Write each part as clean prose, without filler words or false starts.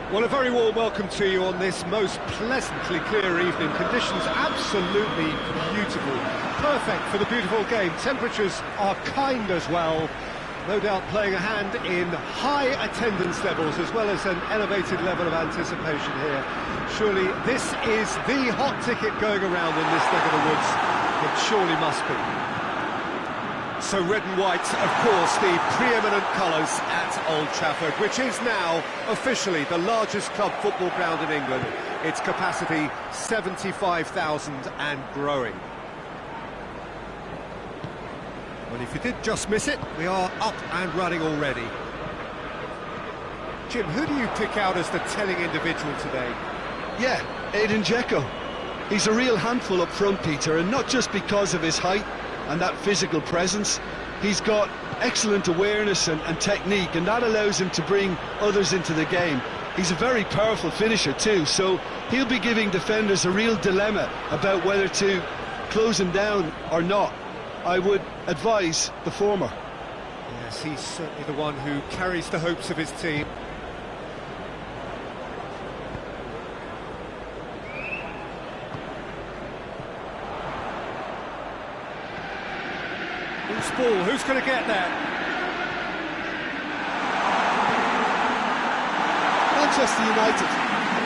Well, a very warm welcome to you on this most pleasantly clear evening. Conditions absolutely beautiful. Perfect for the beautiful game. Temperatures are kind as well. No doubt playing a hand in high attendance levels as well as an elevated level of anticipation here. Surely this is the hot ticket going around in this neck of the woods. It surely must be. So red and white, of course, the preeminent colours at Old Trafford, which is now officially the largest club football ground in England. Its capacity 75,000 and growing. Well, if you did just miss it, we are up and running already. Jim, who do you pick out as the telling individual today? Yeah, Edin Dzeko. He's a real handful up front, Peter, and not just because of his height and that physical presence. He's got excellent awareness and technique, and that allows him to bring others into the game. He's a very powerful finisher too, so he'll be giving defenders a real dilemma about whether to close him down or not. I would advise the former. Yes, he's certainly the one who carries the hopes of his team. Loose ball, who's going to get there? Manchester United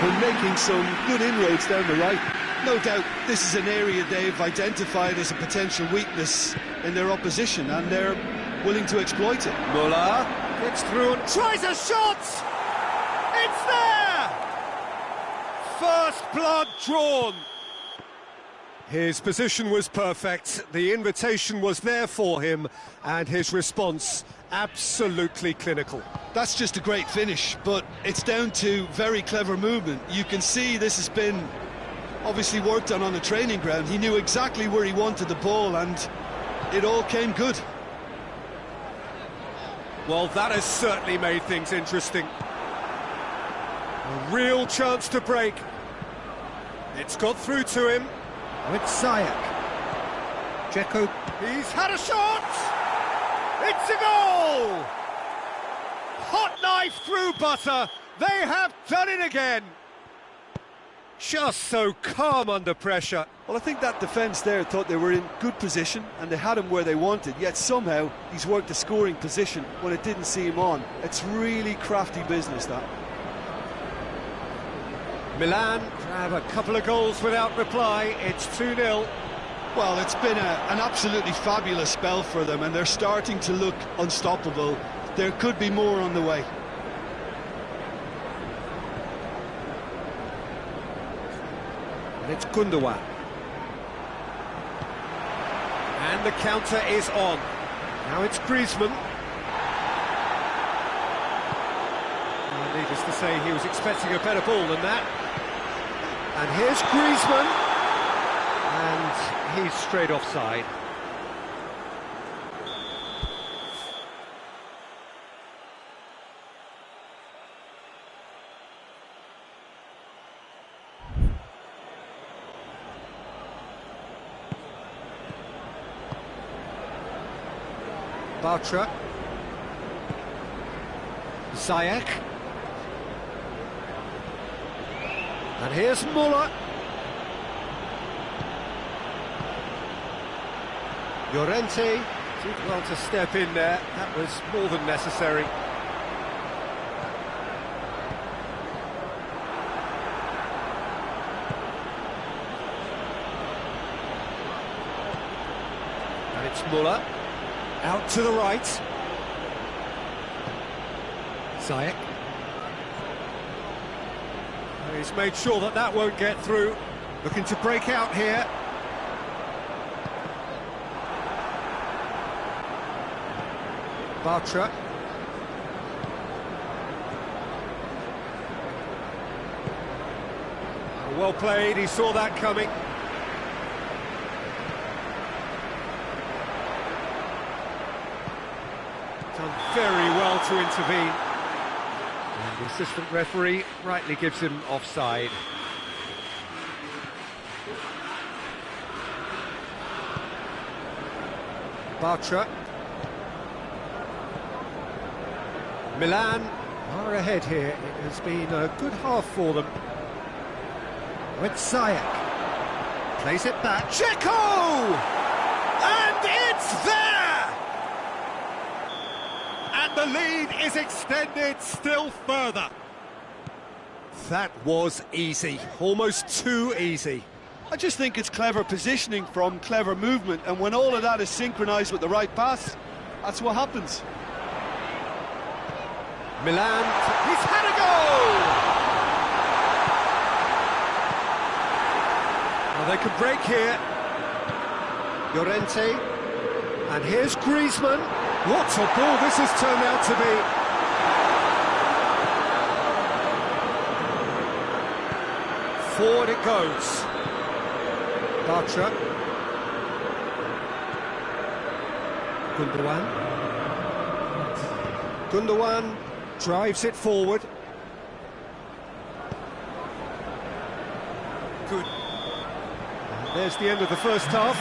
are making some good inroads down the right. No doubt this is an area they've identified as a potential weakness in their opposition, and they're willing to exploit it. Muller gets through and tries a shot! It's there! First blood drawn. His position was perfect, the invitation was there for him, and his response absolutely clinical. That's just a great finish, but it's down to very clever movement. You can see this has been obviously worked on the training ground. He knew exactly where he wanted the ball, and it all came good. Well, that has certainly made things interesting. A real chance to break. It's got through to him. With Ziyech. Dzeko. He's had a shot! It's a goal! Hot knife through butter. They have done it again. Just so calm under pressure. Well, I think that defence there thought they were in good position and they had him where they wanted, yet somehow he's worked a scoring position when it didn't see him on. It's really crafty business, that. Milan have a couple of goals without reply. It's 2-0. Well, it's been an absolutely fabulous spell for them, and they're starting to look unstoppable. There could be more on the way. And it's Gundogan. And the counter is on. Now it's Griezmann. Needless to say, he was expecting a better ball than that. And here's Griezmann. And he's straight offside. Bartra. Ziyech. And here's Muller. Llorente did well to step in there. That was more than necessary. And it's Muller. Out to the right. Ziyech. He's made sure that that won't get through. Looking to break out here. Bartra. Well played, he saw that coming. Done very well to intervene. And the assistant referee rightly gives him offside. Bartra. Milan Far ahead here. It has been a good half for them. With Ziyech. Plays it back. Dzeko! And it's there! And the lead is extended still further. That was easy. Almost too easy. I just think it's clever positioning from clever movement, and when all of that is synchronised with the right pass, that's what happens. Milan, he's had a goal! Well, they can break here. Llorente, and here's Griezmann. What a ball this has turned out to be. Forward it goes. Bartra. Gundogan drives it forward. Good. And there's the end of the first half.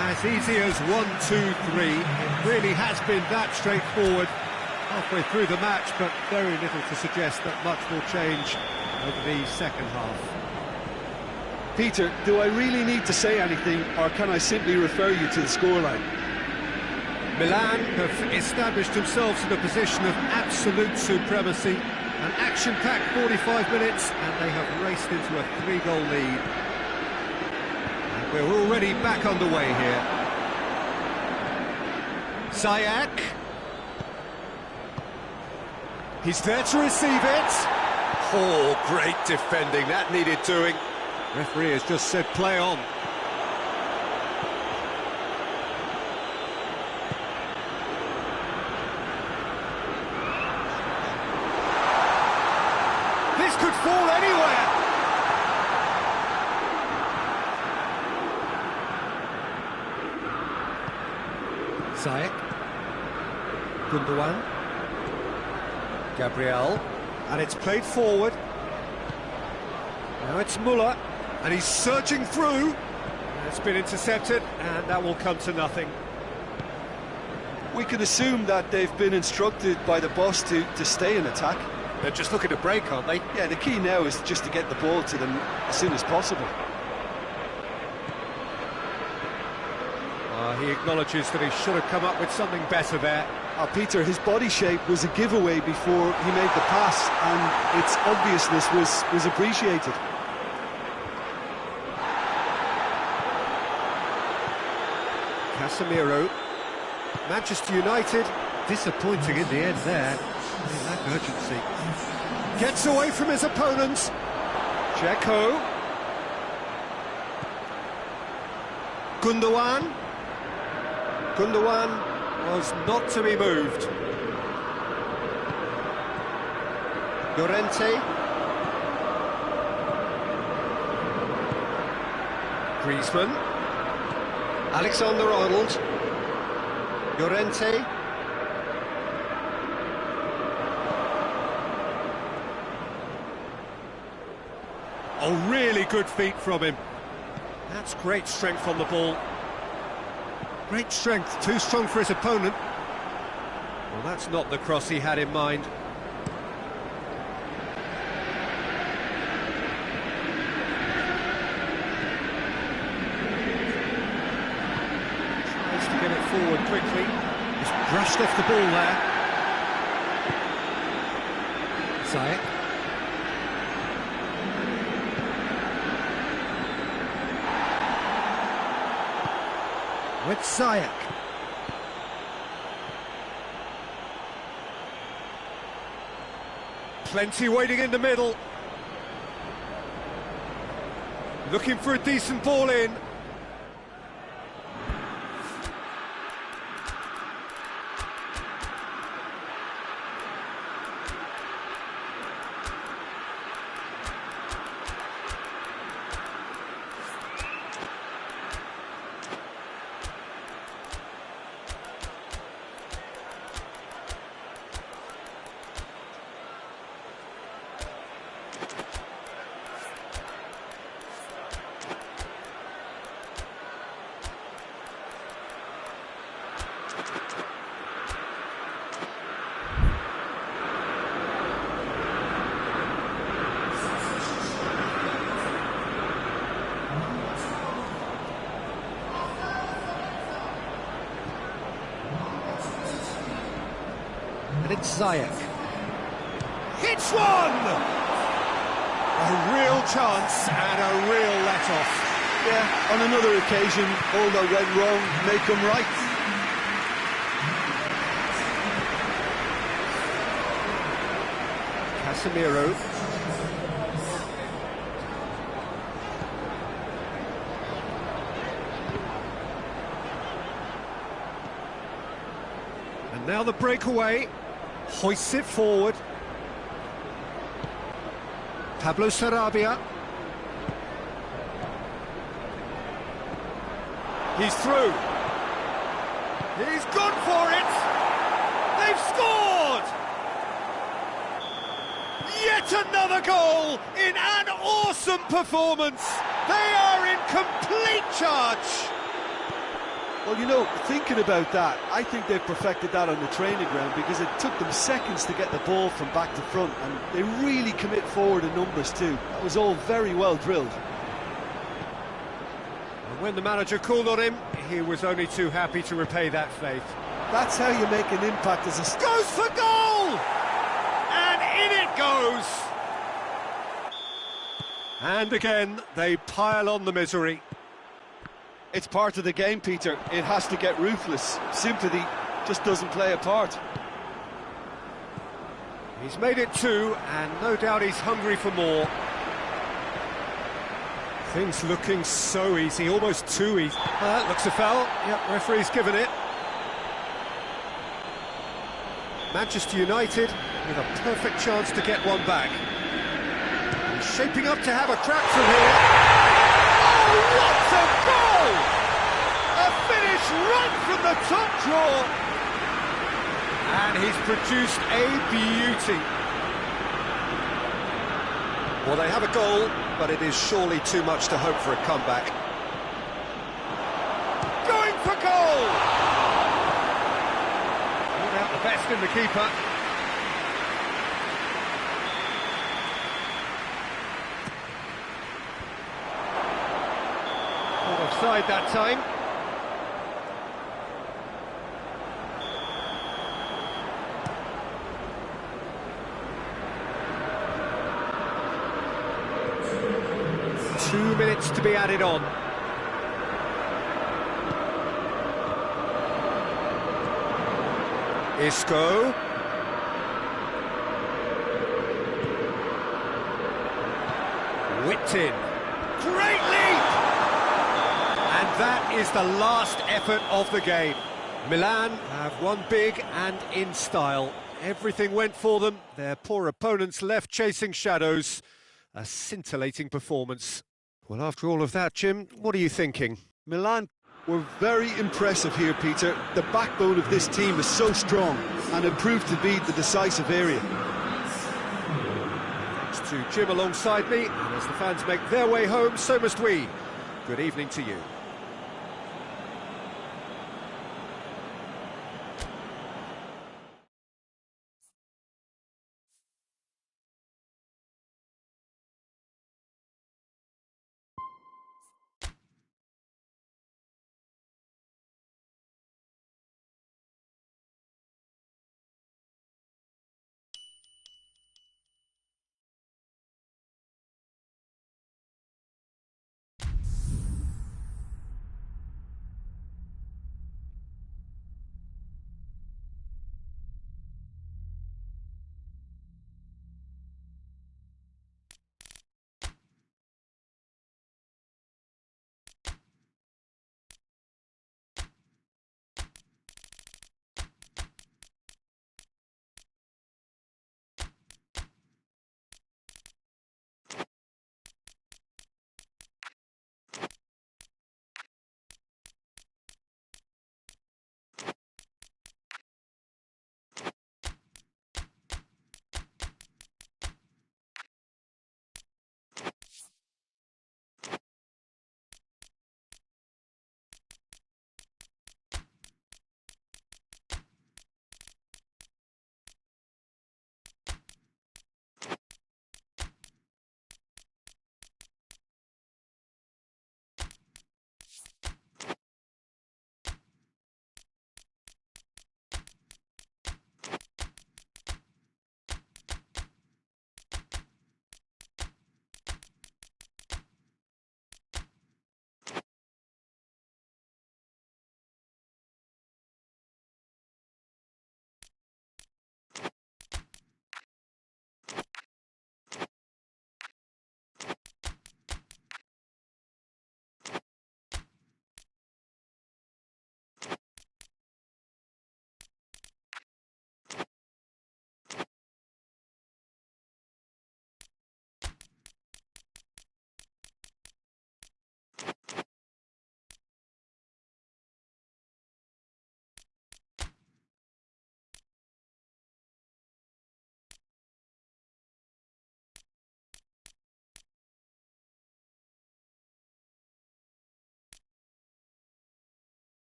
As easy as 1, 2, 3. It really has been that straightforward halfway through the match, but very little to suggest that much will change over the second half. Peter, do I really need to say anything, or can I simply refer you to the scoreline? Milan have established themselves in a position of absolute supremacy. An action-packed 45 minutes, and they have raced into a 3-goal lead. And we're already back underway here. Ziyech. He's there to receive it. Oh, great defending. That needed doing. Referee has just said play on. This could fall anywhere. Ziyech. Gundogan. Gabriel. And it's played forward. Now it's Muller. And he's searching through. It's been intercepted, and that will come to nothing. We can assume that they've been instructed by the boss to stay in attack. They're just looking to break, aren't they? Yeah, the key now is just to get the ball to them as soon as possible. He acknowledges that he should have come up with something better there. Peter, his body shape was a giveaway before he made the pass, and its obviousness was appreciated. Casemiro. Manchester United, disappointing in the end there. They lack urgency. Gets away from his opponents. Dzeko. Gundogan. Gundogan was not to be moved. Llorente. Griezmann. Alexander-Arnold. Llorente. Oh, really good feet from him. That's great strength on the ball. Great strength, too strong for his opponent. Well, that's not the cross he had in mind. Tries to get it forward quickly. He's brushed off the ball there. Ziyech. With Ziyech. Plenty waiting in the middle. Looking for a decent ball in. And it's Ziyech. Hits one! A real chance and a real let-off. Yeah, on another occasion, all that went wrong may come right. Casemiro. And now the breakaway. Hoists it forward. Pablo Sarabia. He's through. He's gone for it. They've scored! Yet another goal in an awesome performance. They are in complete charge. Well, you know, thinking about that, I think they've perfected that on the training ground because it took them seconds to get the ball from back to front, and they really commit forward in numbers too. That was all very well drilled. And when the manager called on him, he was only too happy to repay that faith. That's how you make an impact as a... Goes for goal! And in it goes! And again, they pile on the misery. It's part of the game, Peter. It has to get ruthless. Sympathy just doesn't play a part. He's made it two, and no doubt he's hungry for more. Things looking so easy, almost too easy. That looks a foul. Yep, referee's given it. Manchester United with a perfect chance to get one back. He's shaping up to have a crack from here. Oh, what a goal! A finish right from the top drawer. And he's produced a beauty. Well, they have a goal, but it is surely too much to hope for a comeback. Going for goal! Not out the best in the keeper. Not offside that time. Two minutes to be added on. Isco. Whipped in. Great leap! And that is the last effort of the game. Milan have won big and in style. Everything went for them. Their poor opponents left chasing shadows. A scintillating performance. Well, after all of that, Jim, what are you thinking? Milan were very impressive here, Peter. The backbone of this team is so strong, and it proved to be the decisive area. Thanks to Jim alongside me, and as the fans make their way home, so must we. Good evening to you.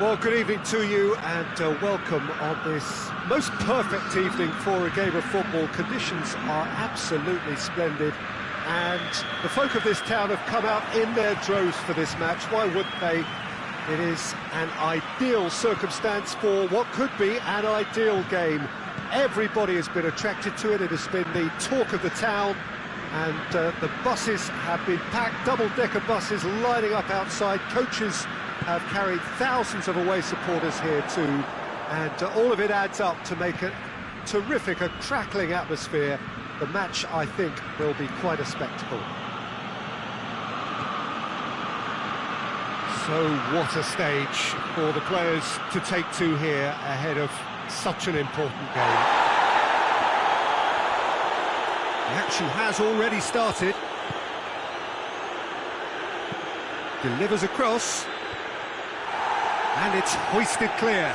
Well, good evening to you and welcome on this most perfect evening for a game of football. Conditions are absolutely splendid and the folk of this town have come out in their droves for this match. Why wouldn't they? It is an ideal circumstance for what could be an ideal game. Everybody has been attracted to it. It has been the talk of the town, and the buses have been packed, double-decker buses lining up outside. Coaches have carried thousands of away supporters here too, and all of it adds up to make a terrific, a crackling atmosphere. The match, I think, will be quite a spectacle. So what a stage for the players to take to here ahead of such an important game. The action has already started. Delivers across. And it's hoisted clear.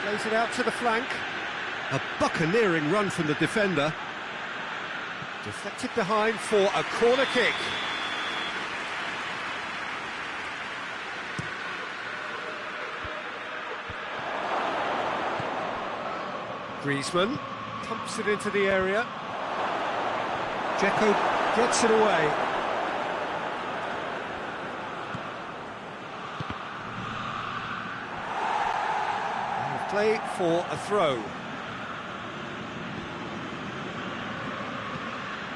Plays it out to the flank. A buccaneering run from the defender. Deflected behind for a corner kick. Griezmann pumps it into the area. Dzeko gets it away. And play for a throw.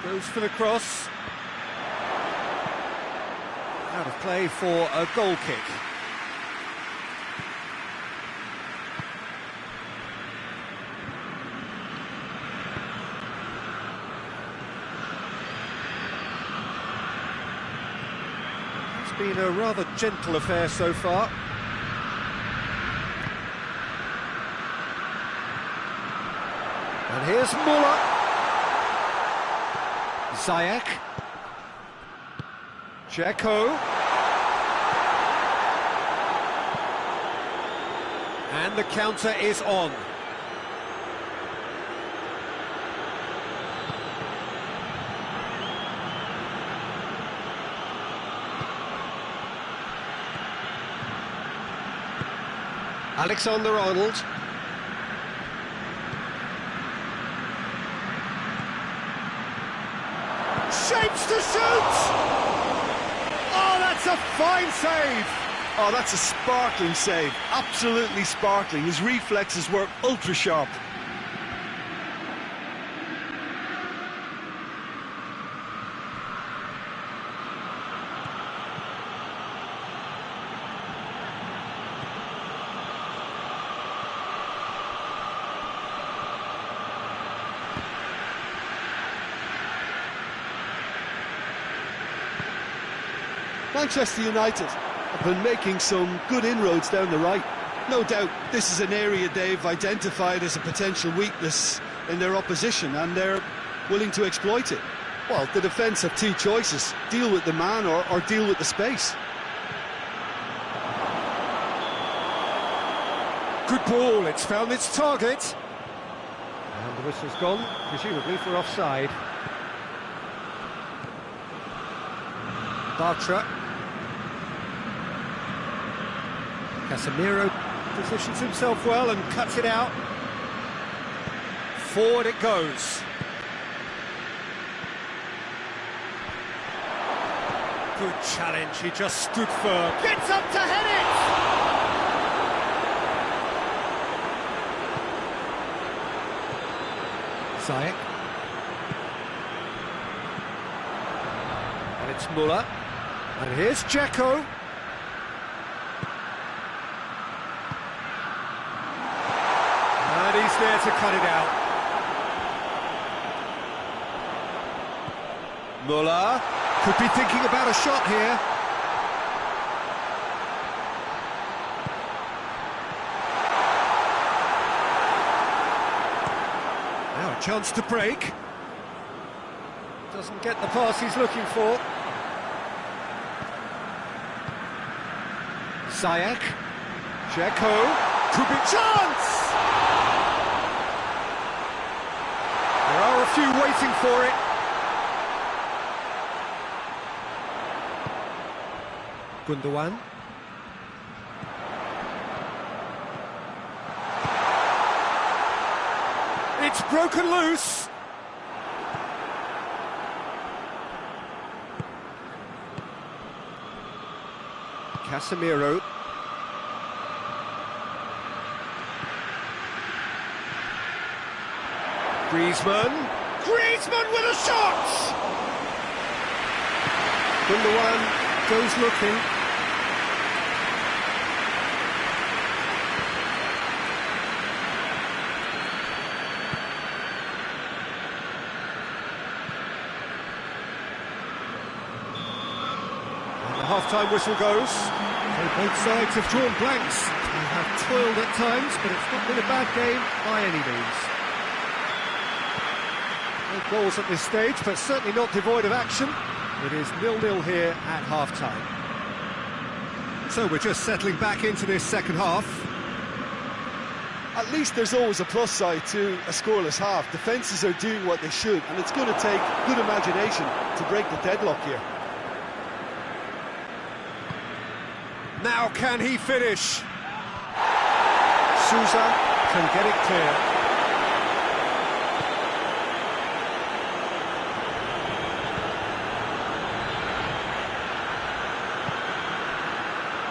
Goes for the cross. Out of play for a goal kick. It's been a rather gentle affair so far. And here's Muller. Ziyech. Dzeko. And the counter is on. Alexander-Arnold. Shapes to shoot! Oh, that's a fine save! Oh, that's a sparkling save. Absolutely sparkling. His reflexes were ultra sharp. Manchester United have been making some good inroads down the right. No doubt this is an area they've identified as a potential weakness in their opposition, and they're willing to exploit it. Well, the defence have two choices: deal with the man or deal with the space. Good ball, it's found its target. And the whistle's gone, presumably for offside. Bartra. Casemiro positions himself well and cuts it out. Forward it goes. Good challenge, he just stood firm. Gets up to head it! Ziyech. And it's Muller. And here's Dzeko. And he's there to cut it out. Muller could be thinking about a shot here. Now a chance to break. Doesn't get the pass he's looking for. Ziyech. Dzeko. Could be chance! There are a few waiting for it. Gundogan. It's broken loose. Casemiro. Griezmann with a shot! Gundogan goes looking. And the half-time whistle goes. So both sides have drawn blanks. They have toiled at times, but it's not been a bad game by any means. No goals at this stage, but certainly not devoid of action. It is 0-0 here at half-time. So we're just settling back into this second half. At least there's always a plus side to a scoreless half. Defences are doing what they should, and it's going to take good imagination to break the deadlock here. Now can he finish? Sousa can get it clear.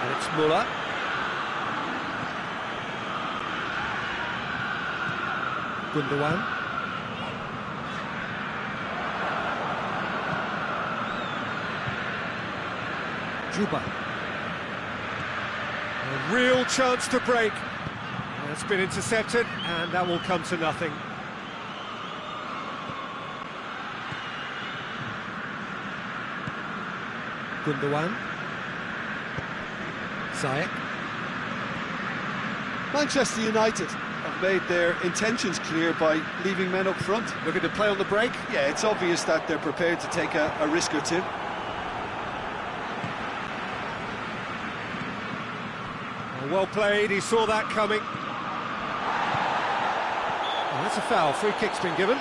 And it's Muller. Gundogan. Juba. A real chance to break. That's been intercepted, and that will come to nothing. Gundogan. Ziyech. Manchester United have made their intentions clear by leaving men up front. Looking to play on the break. Yeah, it's obvious that they're prepared to take a risk or two. Well played, he saw that coming. Oh, that's a foul, free kick's been given.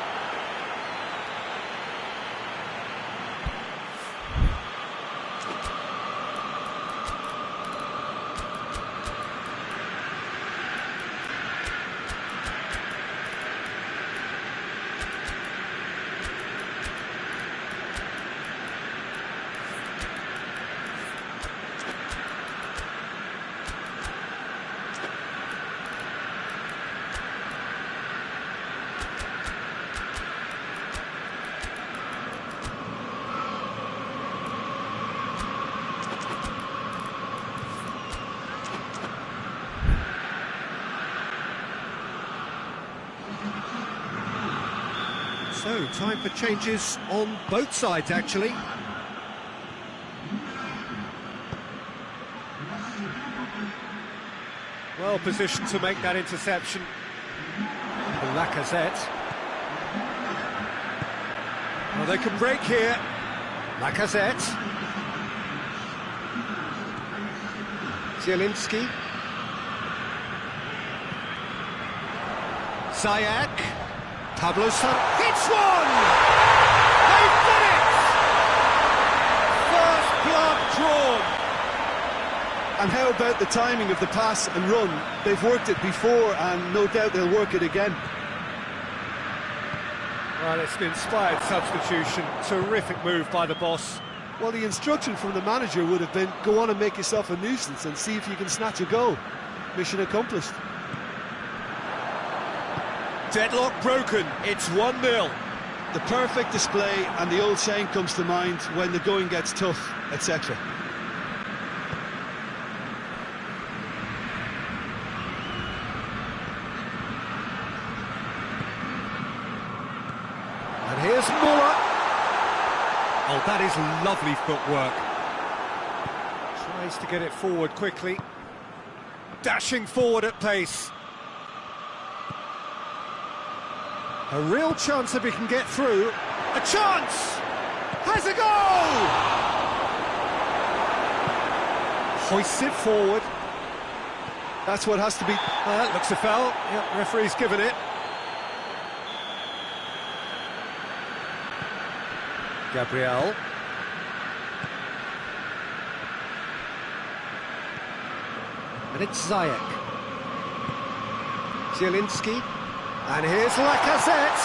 So, time for changes on both sides, actually. Well positioned to make that interception. Lacazette. Well, they can break here. Lacazette. Zielinski. Ziyech. Pablo Sarabia. It's one! They've done it! First blood drawn. And how about the timing of the pass and run? They've worked it before, and no doubt they'll work it again. Well, it's an inspired substitution. Terrific move by the boss. Well, the instruction from the manager would have been, go on and make yourself a nuisance and see if you can snatch a goal. Mission accomplished. Deadlock broken, it's 1-0. The perfect display, and the old saying comes to mind, when the going gets tough, etc. And here's Muller. Oh, that is lovely footwork. Tries to get it forward quickly. Dashing forward at pace. A real chance if he can get through. A chance! Has a goal! Hoists it forward. That's what has to be... That looks a foul. Yep, referee's given it. Gabriel. And it's Ziyech. Zielinski. And here's Lacazette.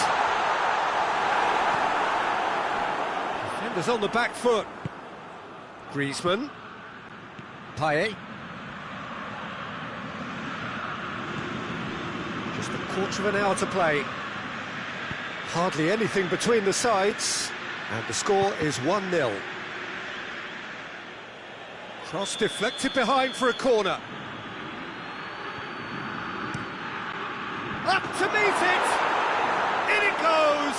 Defenders on the back foot. Griezmann. Payet. Just a quarter of an hour to play. Hardly anything between the sides. And the score is 1-0. Cross deflected behind for a corner. Up to meet it! In it goes!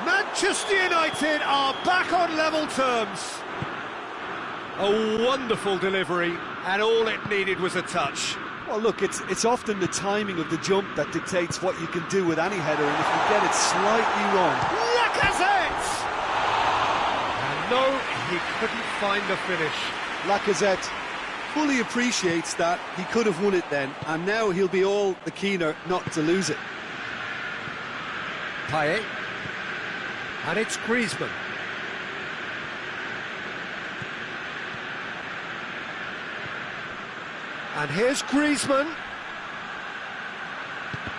Manchester United are back on level terms. A wonderful delivery, and all it needed was a touch. Well, look, it's often the timing of the jump that dictates what you can do with any header, and if you get it slightly wrong... Lacazette! And no, he couldn't find the finish. Lacazette fully appreciates that he could have won it then, and now he'll be all the keener not to lose it. Payet. And it's Griezmann. And here's Griezmann.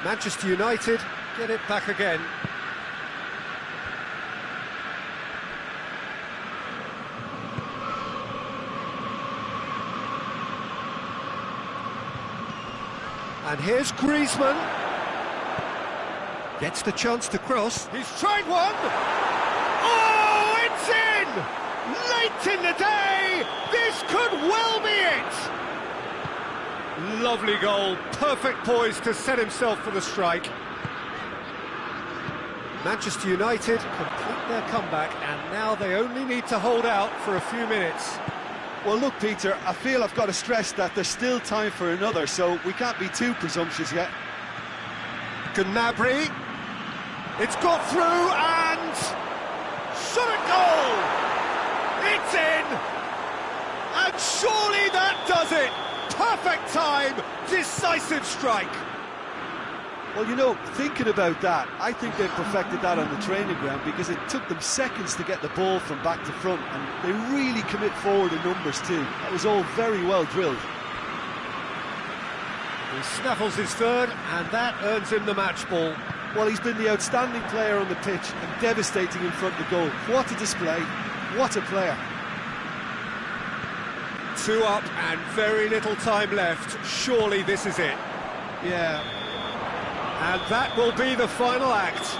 Manchester United get it back again. And here's Griezmann. Gets the chance to cross. He's tried one. Oh, it's in! Late in the day, this could well be it. Lovely goal, perfect poise to set himself for the strike. Manchester United complete their comeback, and now they only need to hold out for a few minutes. Well, look, Peter, I feel I've got to stress that there's still time for another, so we can't be too presumptuous yet. Gnabry. It's got through and... shot a goal! It's in! And surely that does it! Perfect time, decisive strike. Well, you know, thinking about that, I think they perfected that on the training ground because it took them seconds to get the ball from back to front, and they really commit forward in numbers too. That was all very well drilled. He snaffles his third, and that earns him the match ball. Well, he's been the outstanding player on the pitch and devastating in front of the goal. What a display, what a player. 2 up and very little time left. Surely this is it. Yeah. And that will be the final act.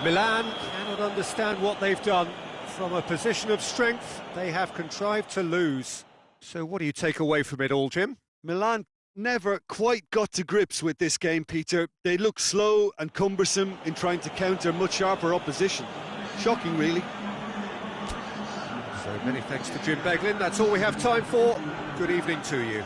Milan cannot understand what they've done. From a position of strength, they have contrived to lose. So what do you take away from it all, Jim? Milan never quite got to grips with this game, Peter. They look slow and cumbersome in trying to counter much sharper opposition. Shocking, really. So many thanks to Jim Beglin. That's all we have time for. Good evening to you.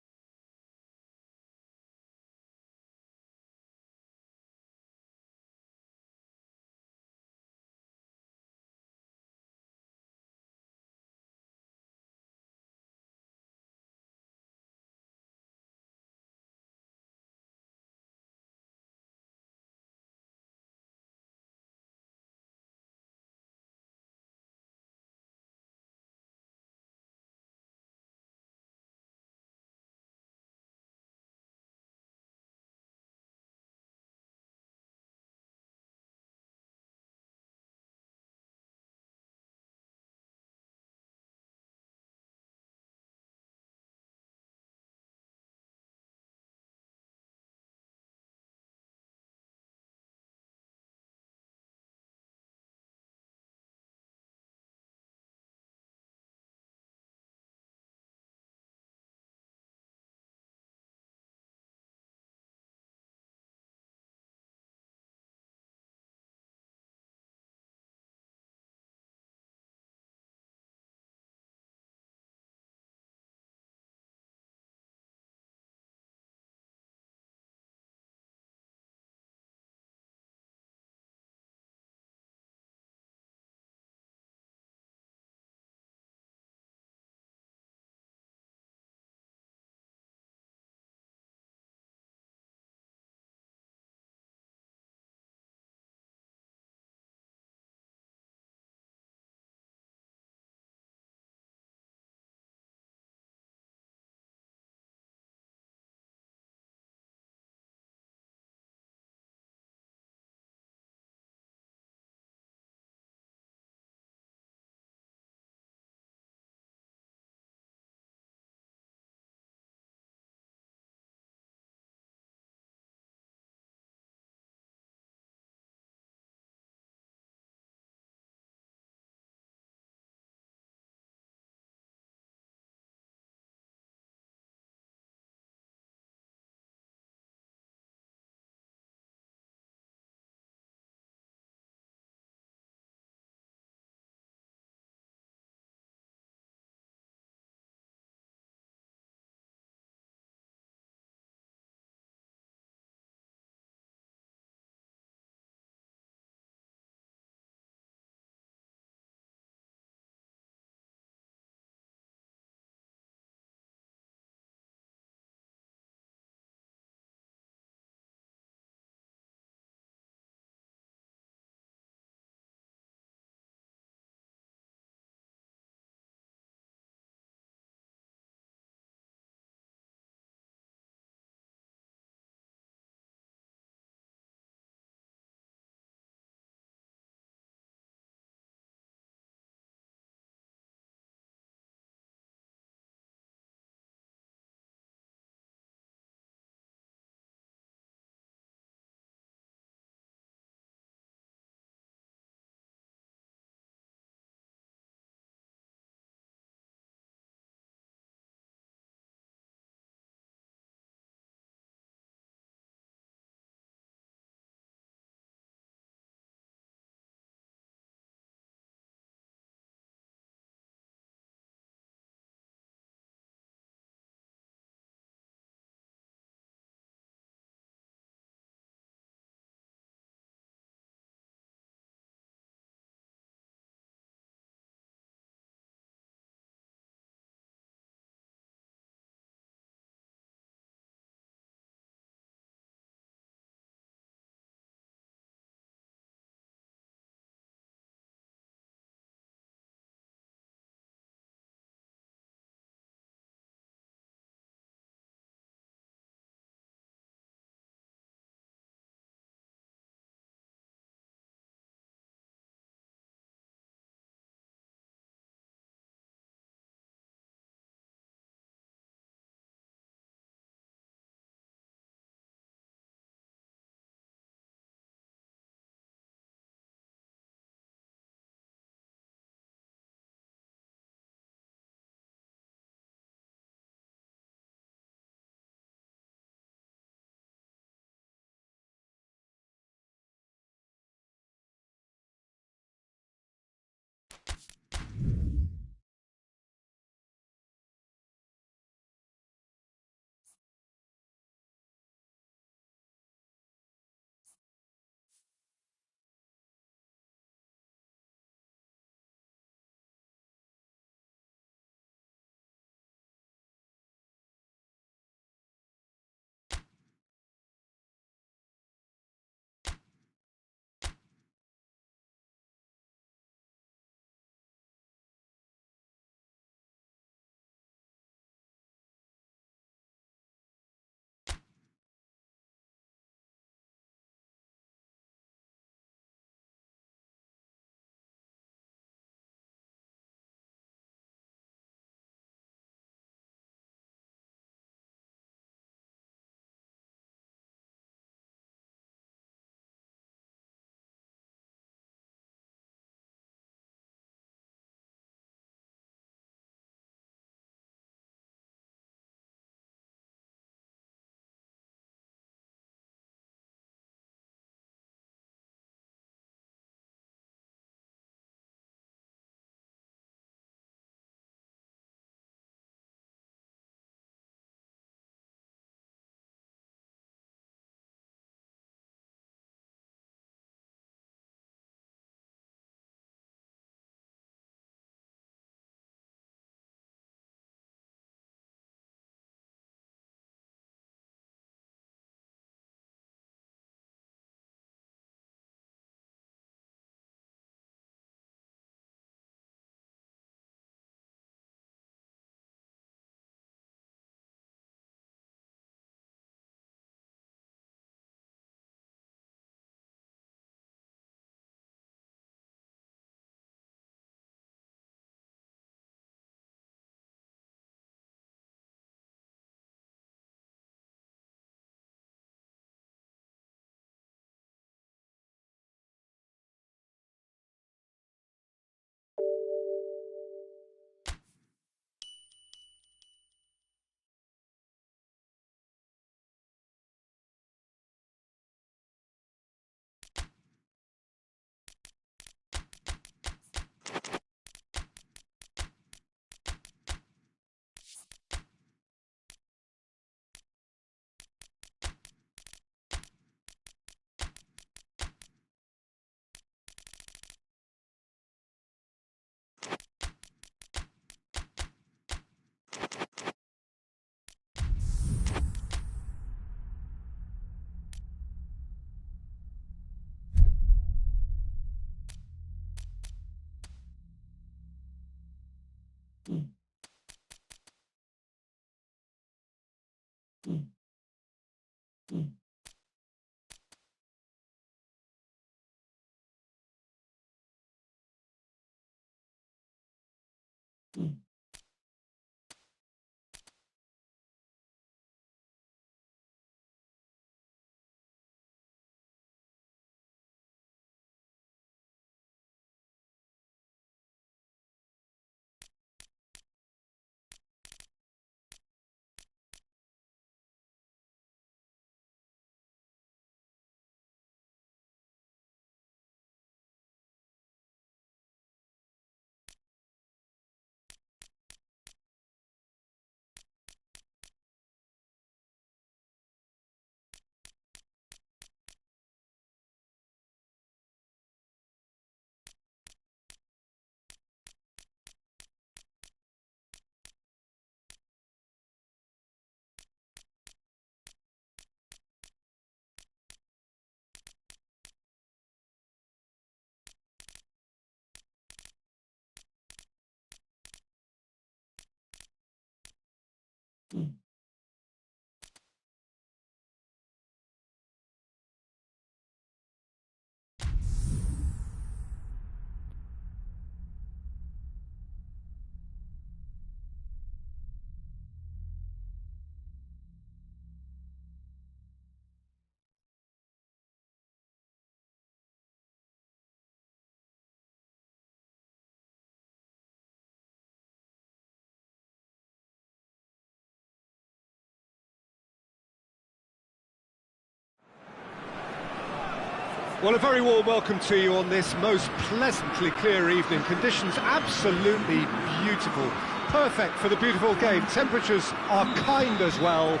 Well, a very warm welcome to you on this most pleasantly clear evening. Conditions absolutely beautiful. Perfect for the beautiful game. Temperatures are kind as well.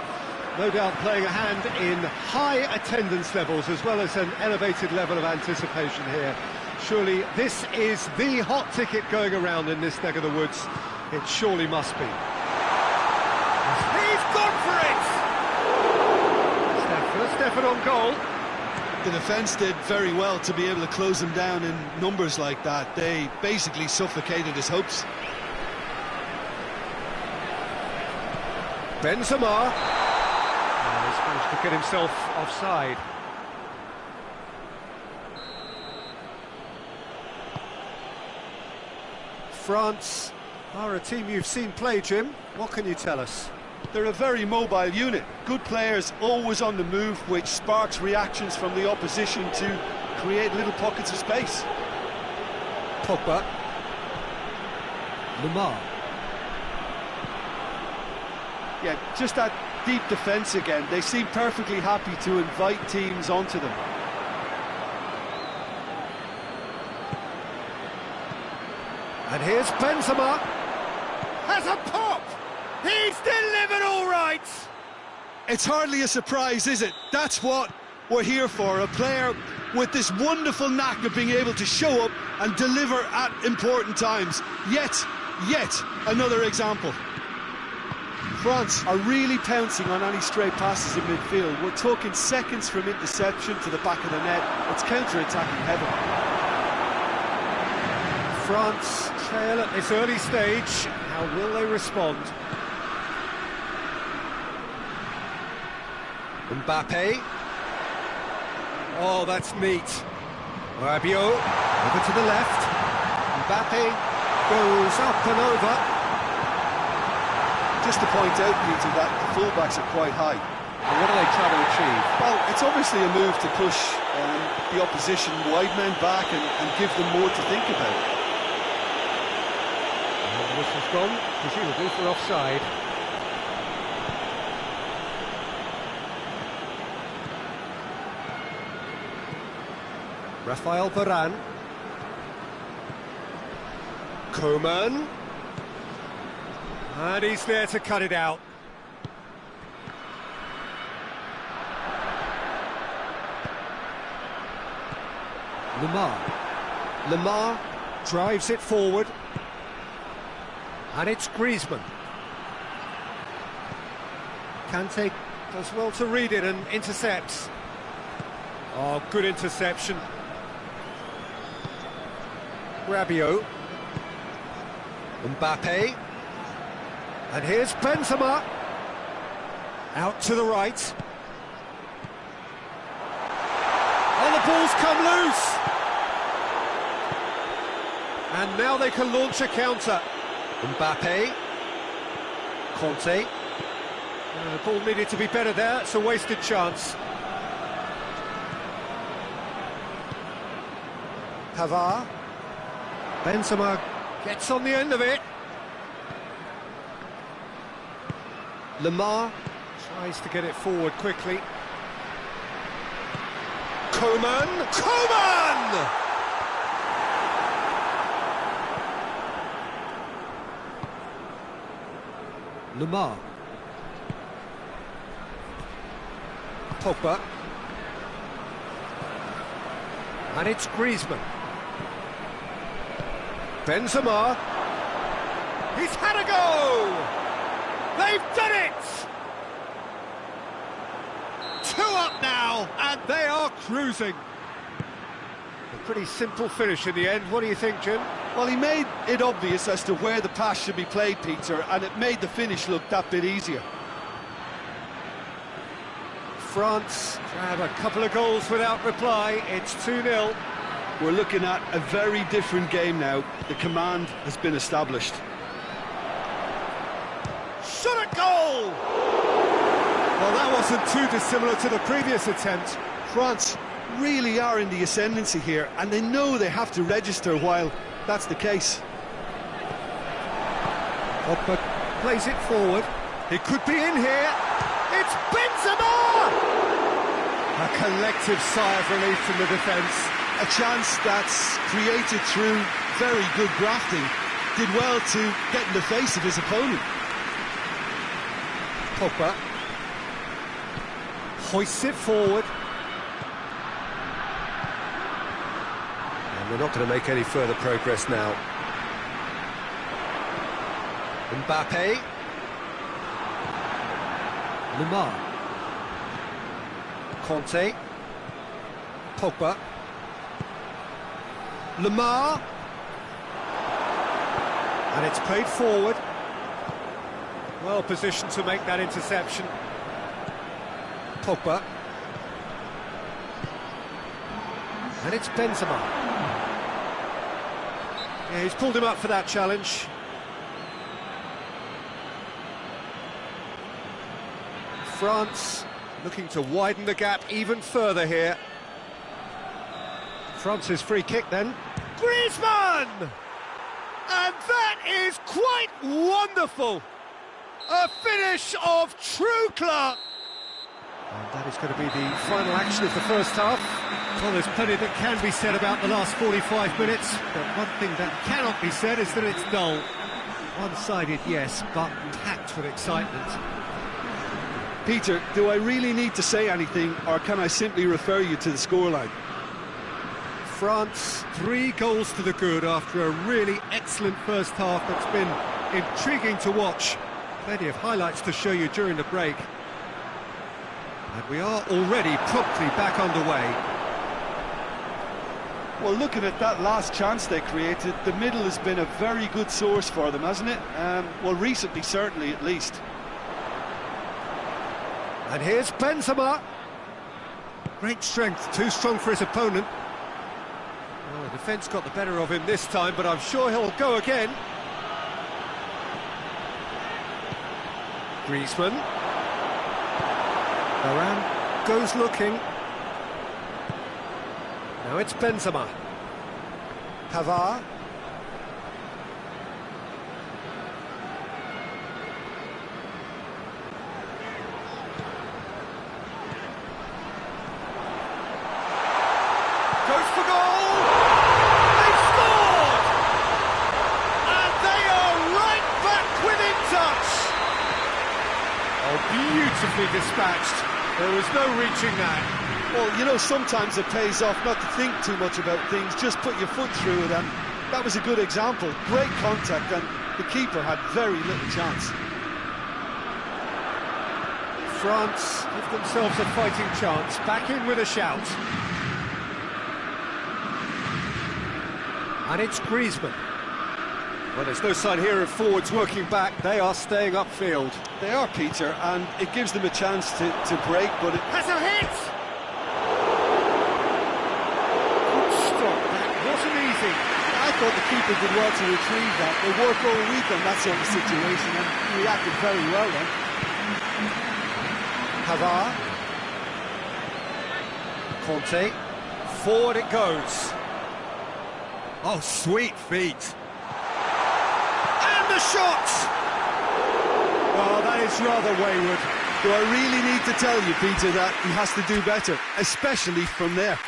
No doubt playing a hand in high attendance levels as well as an elevated level of anticipation here. Surely this is the hot ticket going around in this neck of the woods. It surely must be. He's gone for it! Stefford on goal. The defence did very well to be able to close him down in numbers like that. They basically suffocated his hopes. Benzema. He's managed to get himself offside. France are a team you've seen play, Jim. What can you tell us? They're a very mobile unit. Good players, always on the move, which sparks reactions from the opposition to create little pockets of space. Pogba. Lemar. Yeah, just that deep defence again. They seem perfectly happy to invite teams onto them. And here's Benzema. Has a pop! He's delivered all right! It's hardly a surprise, is it? That's what we're here for. A player with this wonderful knack of being able to show up and deliver at important times. Yet another example. France are really pouncing on any stray passes in midfield. We're talking seconds from interception to the back of the net. It's counter-attacking heaven. France trail at this early stage. How will they respond? Mbappe. Oh, that's neat. Rabiot over to the left. Mbappe goes up and over. Just to point out, Peter, that the fullbacks are quite high. And what are they trying to achieve? Well, it's obviously a move to push the opposition wide men back and give them more to think about. And the whistle's gone, presumably for offside. Raphael Varane. Coman. And he's there to cut it out. Lemar drives it forward. And it's Griezmann. Kante does well to read it and intercepts. Oh, good interception. Rabiot. Mbappe. And here's Benzema. Out to the right. And the ball's come loose. And now they can launch a counter. Mbappe. Conte. The ball needed to be better there, it's a wasted chance. Pavard. Benzema gets on the end of it. Lemar tries to get it forward quickly. Coman! Coman! Lemar. Pogba. And it's Griezmann. Benzema. He's had a go! They've done it! 2 up now, and they are cruising. A pretty simple finish in the end. What do you think, Jim? Well, he made it obvious as to where the pass should be played, Peter, and it made the finish look that bit easier. France grab a couple of goals without reply. It's 2-0. We're looking at a very different game now. The command has been established. Shot at goal! Well, that wasn't too dissimilar to the previous attempt. France really are in the ascendancy here, and they know they have to register while that's the case. Pogba plays it forward. It could be in here. It's Benzema! A collective sigh of relief from the defence. A chance that's created through very good grafting. Did well to get in the face of his opponent. Pogba hoists it forward. And they're not going to make any further progress now. Mbappe. Lemar. Conte. Pogba. Lemar. And it's played forward. Well positioned to make that interception. Pogba. And it's Benzema. Yeah, he's pulled him up for that challenge. France looking to widen the gap even further here. France's free kick then. Griezmann! And that is quite wonderful! A finish of true class! And that is going to be the final action of the first half. Well, there's plenty that can be said about the last 45 minutes, but one thing that cannot be said is that it's dull. One-sided, yes, but packed with excitement. Peter, do I really need to say anything, or can I simply refer you to the scoreline? France, 3 goals to the good after a really excellent first half that's been intriguing to watch. Plenty of highlights to show you during the break. And we are already promptly back underway. Well, looking at that last chance they created, the middle has been a very good source for them, hasn't it? Well, recently, certainly, at least. And here's Benzema. Great strength, too strong for his opponent. Well, the defence got the better of him this time, but I'm sure he'll go again. Griezmann. Varane goes looking. Now it's Benzema. Pavard. Goes for goal! They've scored! And they are right back within touch! Oh, beautifully dispatched. There was no reaching that. Well, you know, sometimes it pays off not to think too much about things, just put your foot through it, and that was a good example. Great contact, and the keeper had very little chance. France give themselves a fighting chance, back in with a shout. And it's Griezmann. Well, there's no sign here of forwards working back. They are staying upfield. They are, Peter, and it gives them a chance to break, but it Has a hit! Good stop. That wasn't easy. I thought the keeper did well to retrieve that. They work all week on that sort of situation and reacted very well then. Pavard. Conte. Forward it goes. Oh, sweet feet. And the shot! Oh, that is rather wayward. Do I really need to tell you, Peter, that he has to do better, especially from there?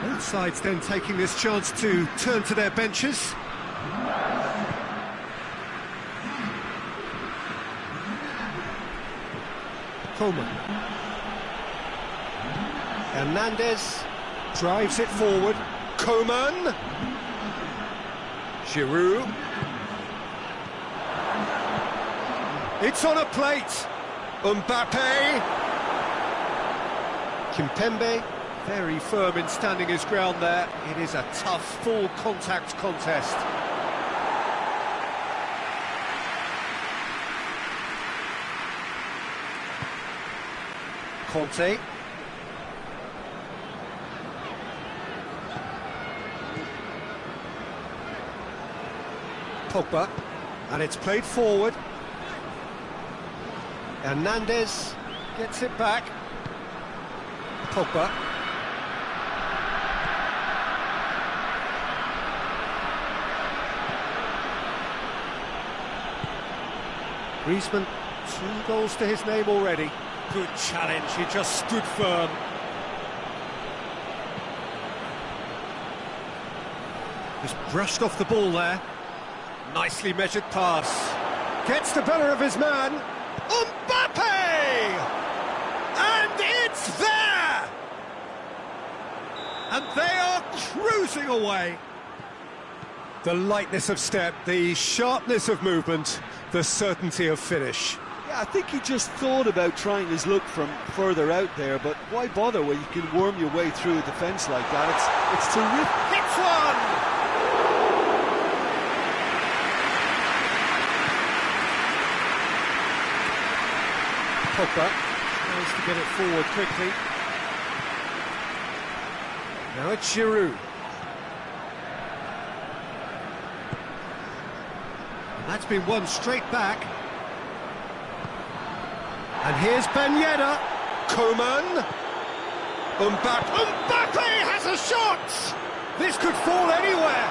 Both sides then taking this chance to turn to their benches. Coman. Hernandez drives it forward. Coman. Giroud. It's on a plate. Mbappe. Kimpembe. Very firm in standing his ground there. It is a tough, full contact contest. Conte. Pogba. And it's played forward. Hernandez gets it back. Pogba. Griezmann, 2 goals to his name already. Good challenge, he just stood firm. Just brushed off the ball there. Nicely measured pass. Gets the better of his man. Mbappe! And it's there! And they are cruising away. The lightness of step, the sharpness of movement, the certainty of finish. Yeah, I think he just thought about trying his luck from further out there, but why bother when you can worm your way through a defence like that? It's terrific. Hits one! Pogba tries to get it forward quickly. Now it's Giroud. And that's been won straight back. And here's Ben Yedder. Coman. Mbappe has a shot! This could fall anywhere.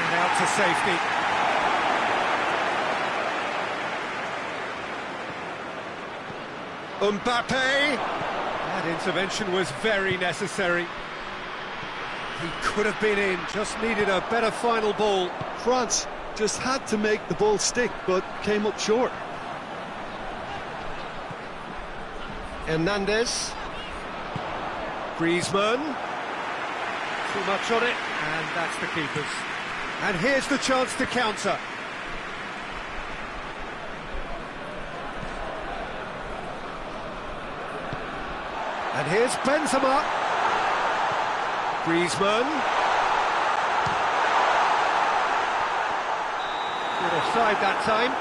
And out to safety. Mbappe. That intervention was very necessary. He could have been in, just needed a better final ball. France just had to make the ball stick, but came up short. Hernandez. Griezmann. Too much on it, and that's the keeper's. And here's the chance to counter. And here's Benzema. Griezmann. Good offside that time.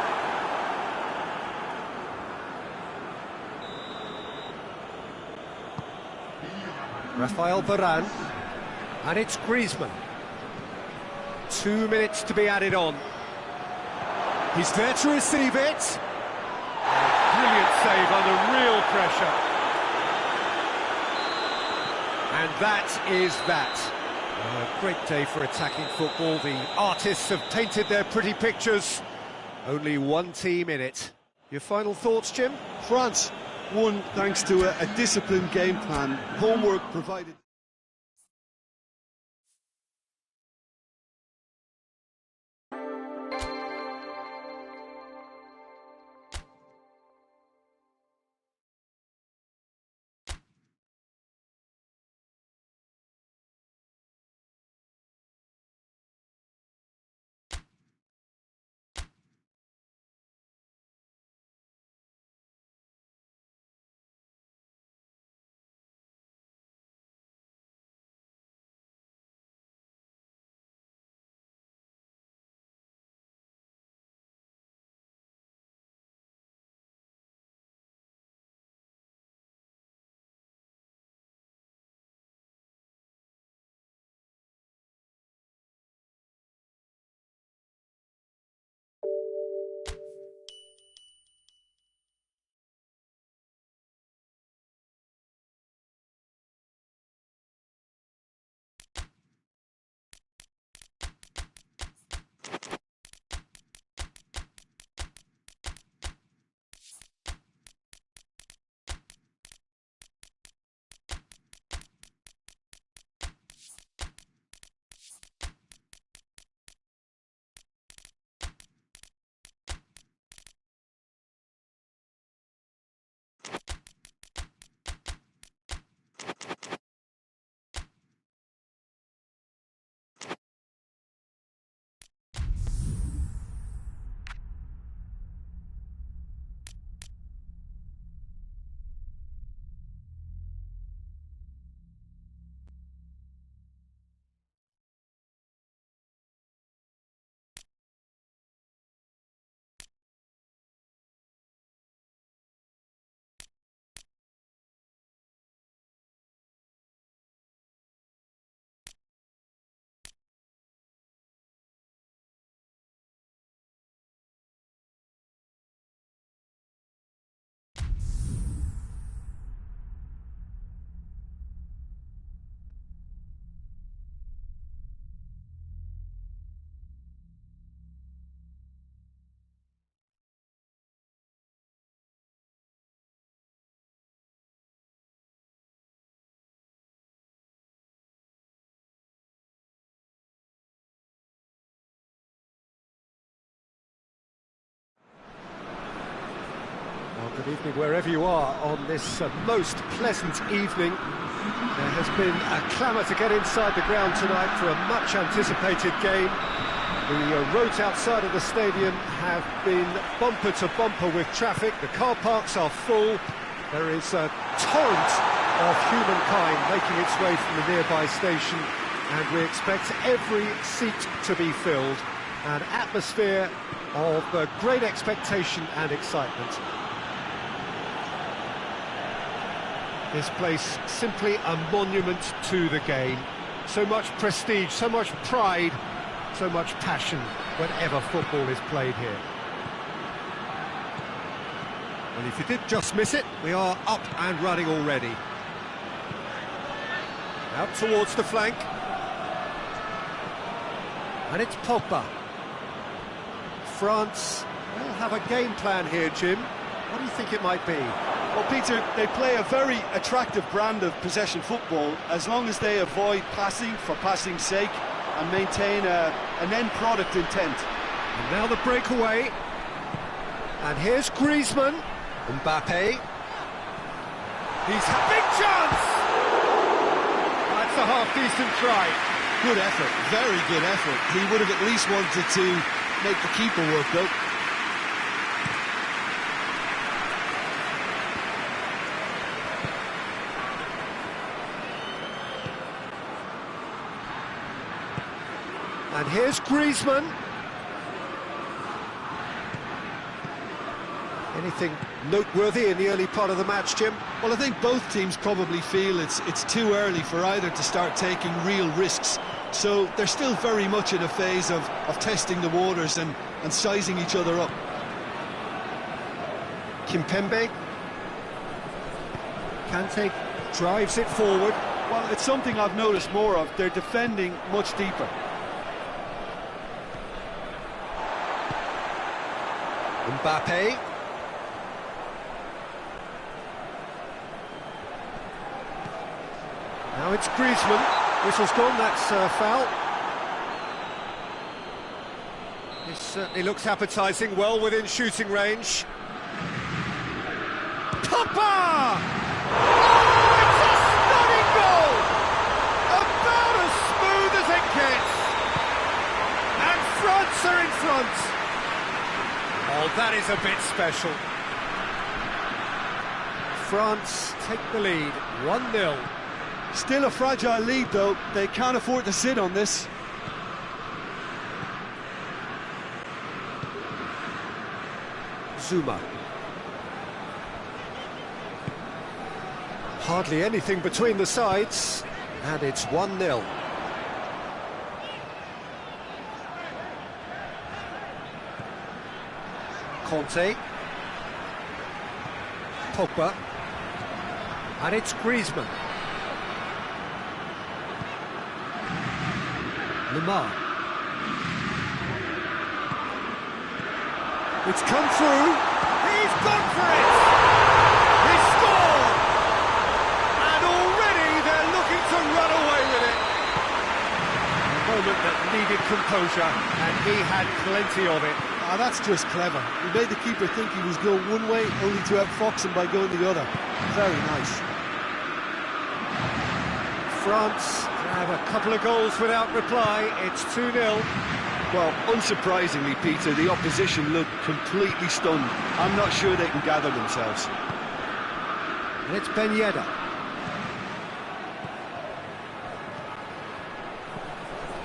Rafael Varane. And it's Griezmann. 2 minutes to be added on. He's there to receive it. Brilliant save under real pressure. And that is that. A great day for attacking football. The artists have painted their pretty pictures. Only one team in it. Your final thoughts, Jim? France won thanks to a disciplined game plan, homework provided. Good evening wherever you are on this most pleasant evening. There has been a clamour to get inside the ground tonight for a much anticipated game. The roads outside of the stadium have been bumper to bumper with traffic. The car parks are full. There is a torrent of humankind making its way from the nearby station, and we expect every seat to be filled. An atmosphere of great expectation and excitement. This place simply a monument to the game. So much prestige, so much pride, so much passion whenever football is played here. Well, if you did just miss it, we are up and running already. Out towards the flank. And it's Pogba. France will have a game plan here, Jim. What do you think it might be? Well, Peter, they play a very attractive brand of possession football as long as they avoid passing for passing's sake and maintain an end product intent. And now the breakaway. And here's Griezmann. Mbappe. He's a big chance! That's a half-decent try. Good effort, very good effort. He would have at least wanted to make the keeper work, though. And here's Griezmann. Anything noteworthy in the early part of the match, Jim? Well, I think both teams probably feel it's too early for either to start taking real risks. So they're still very much in a phase of testing the waters and sizing each other up. Kimpembe. Kante drives it forward. Well, it's something I've noticed more of. They're defending much deeper. Mbappe. Now it's Griezmann. Whistle's gone, that's foul. This certainly looks appetising, well within shooting range. Pogba! Oh, it's a stunning goal! About as smooth as it gets. And France are in front. Oh, that is a bit special. France take the lead, 1-0. Still a fragile lead, though. They can't afford to sit on this. Zouma. Hardly anything between the sides, and it's 1-0. Conte. Pogba. And it's Griezmann. Lemar. It's come through. He's gone for it! He's scored! And already they're looking to run away with it. A moment that needed composure, and he had plenty of it. Ah, that's just clever. He made the keeper think he was going one way, only to outfox him by going the other. Very nice. France have a couple of goals without reply. It's 2-0. Well, unsurprisingly, Peter, the opposition looked completely stunned. I'm not sure they can gather themselves. And it's Ben Yedder.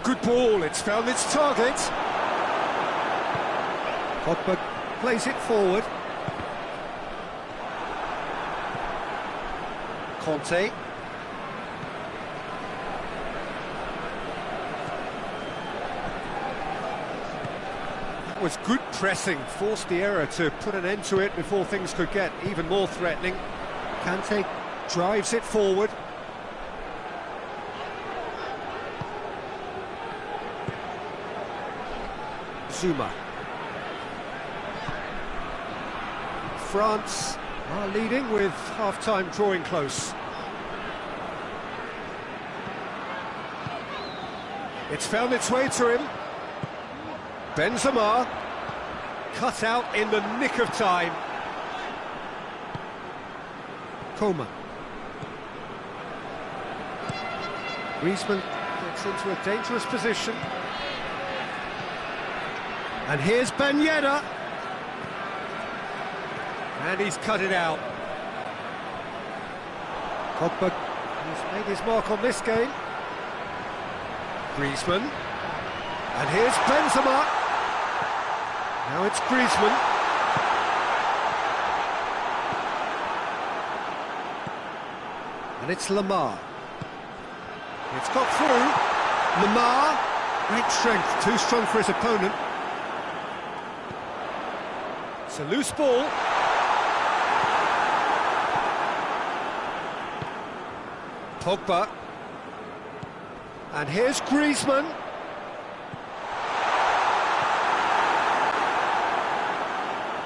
Good ball, it's found its target. Pogba plays it forward. Conte. That was good pressing, forced the error to put an end to it before things could get even more threatening. Kante drives it forward. Zouma. France are leading with half-time drawing close. It's found its way to him. Benzema cut out in the nick of time. Coman. Griezmann gets into a dangerous position. And here's Ben Yedder. And he's cut it out. Pogba has made his mark on this game. Griezmann. And here's Benzema. Now it's Griezmann. And it's Lamar. It's got through. Lamar. Great strength, too strong for his opponent. It's a loose ball. Pogba. And here's Griezmann.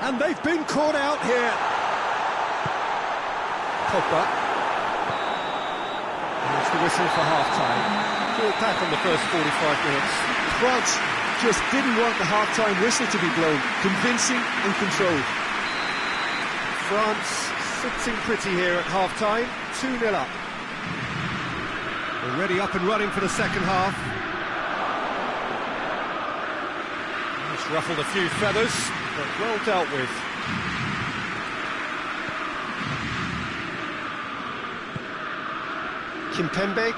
And they've been caught out here. Pogba. And it's the whistle for half-time. Good attack on the first 45 minutes. France just didn't want the half-time whistle to be blown. Convincing and controlled. France sitting pretty here at half-time. 2-0 up. Already up and running for the second half. Just ruffled a few feathers, but well dealt with. Kimpembe.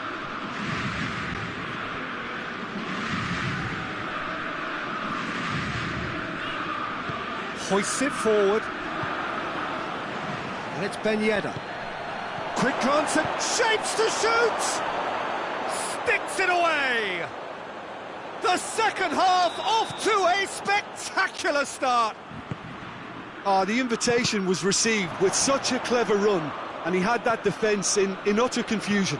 Hoists it forward. And it's Ben Yedder. Quick glance and shapes to shoot! Sticks it away! The second half off to a spectacular start! The invitation was received with such a clever run, and he had that defence in utter confusion.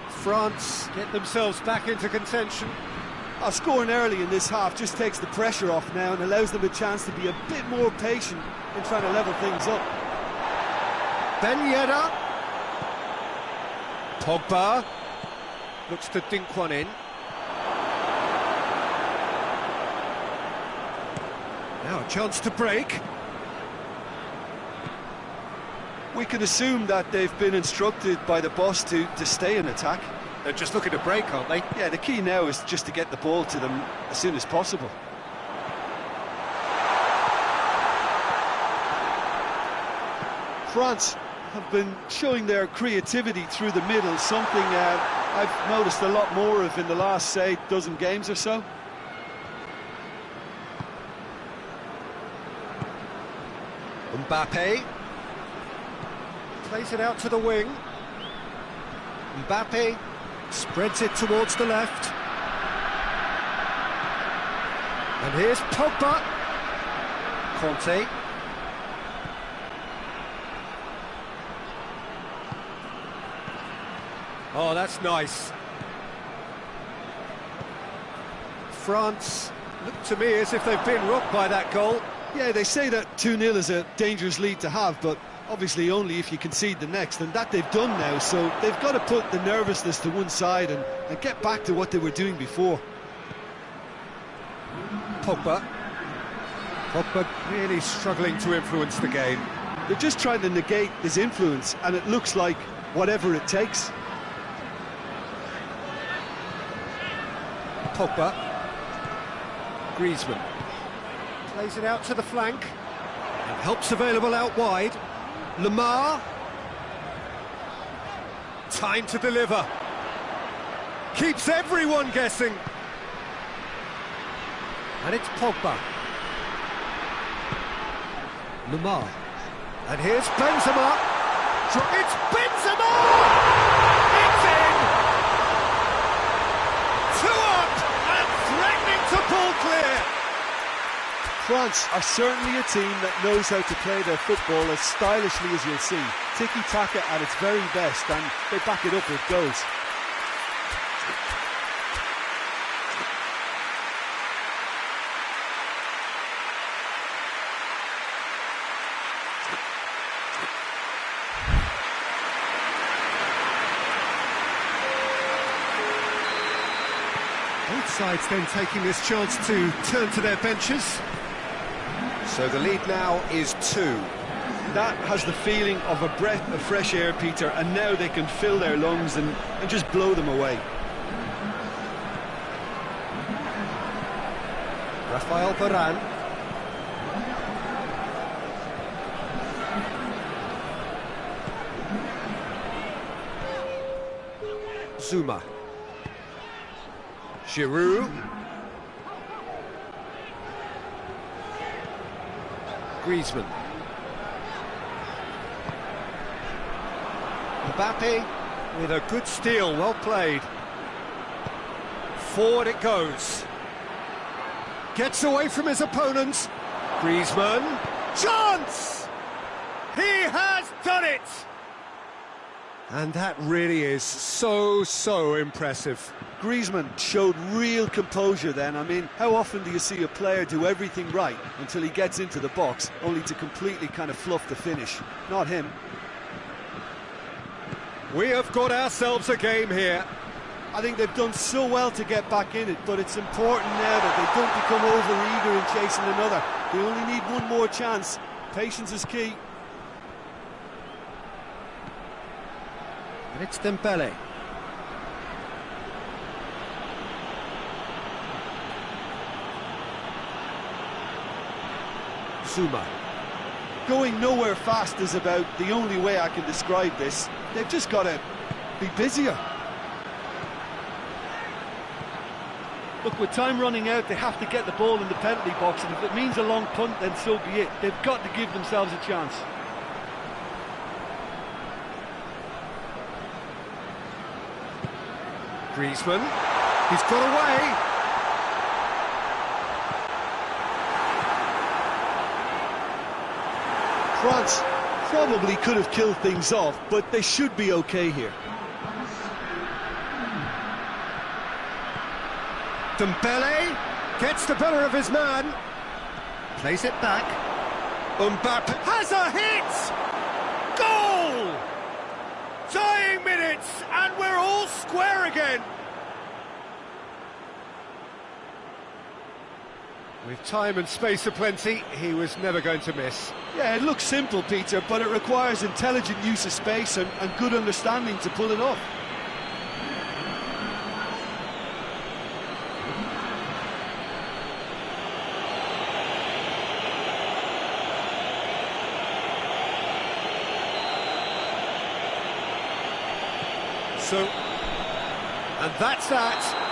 France get themselves back into contention. Scoring early in this half just takes the pressure off now and allows them a chance to be a bit more patient in trying to level things up. Ben Yedder. Pogba looks to dink one in. Now a chance to break. We can assume that they've been instructed by the boss to stay in attack. They're just looking to break, aren't they? Yeah, the key now is just to get the ball to them as soon as possible. France have been showing their creativity through the middle, something I've noticed a lot more of in the last, say, dozen games or so. Mbappe plays it out to the wing. Mbappe spreads it towards the left. And here's Pogba. Conte. Oh, that's nice. France look to me as if they've been rocked by that goal. Yeah, they say that 2-0 is a dangerous lead to have, but obviously only if you concede the next, and that they've done now, so they've got to put the nervousness to one side and get back to what they were doing before. Pogba really struggling to influence the game. They're just trying to negate his influence, and it looks like whatever it takes. Pogba. Griezmann plays it out to the flank. And help's available out wide. Lamar. Time to deliver. Keeps everyone guessing. And it's Pogba. Lamar. And here's Benzema. It's Benzema! It's in! 2 up and threatening to pull clear. France are certainly a team that knows how to play their football as stylishly as you'll see. Tiki-taka at its very best, and they back it up with goals. Both sides then taking this chance to turn to their benches. So the lead now is 2. That has the feeling of a breath of fresh air, Peter, and now they can fill their lungs and just blow them away. Rafael Varane. Zuma. Giroud. Griezmann. Mbappe with a good steal, well played. Forward it goes. Gets away from his opponents. Griezmann. Chance! He has done it! And that really is so impressive. Griezmann showed real composure then. I mean, how often do you see a player do everything right until he gets into the box, only to completely kind of fluff the finish? Not him. We have got ourselves a game here. I think they've done so well to get back in it, but it's important now that they don't become over-eager in chasing another. They only need one more chance. Patience is key. And it's Dembele. Zuma. Going nowhere fast is about the only way I can describe this. They've just got to be busier. Look, with time running out, they have to get the ball in the penalty box, and if it means a long punt, then so be it. They've got to give themselves a chance. Griezmann. He's got away. France probably could have killed things off, but they should be okay here. Dembele gets the better of his man. Plays it back. Mbappe has a hit! Goal! Dying minutes, and we're all square again. With time and space aplenty, he was never going to miss. Yeah, it looks simple, Peter, but it requires intelligent use of space and good understanding to pull it off. So, and that's that.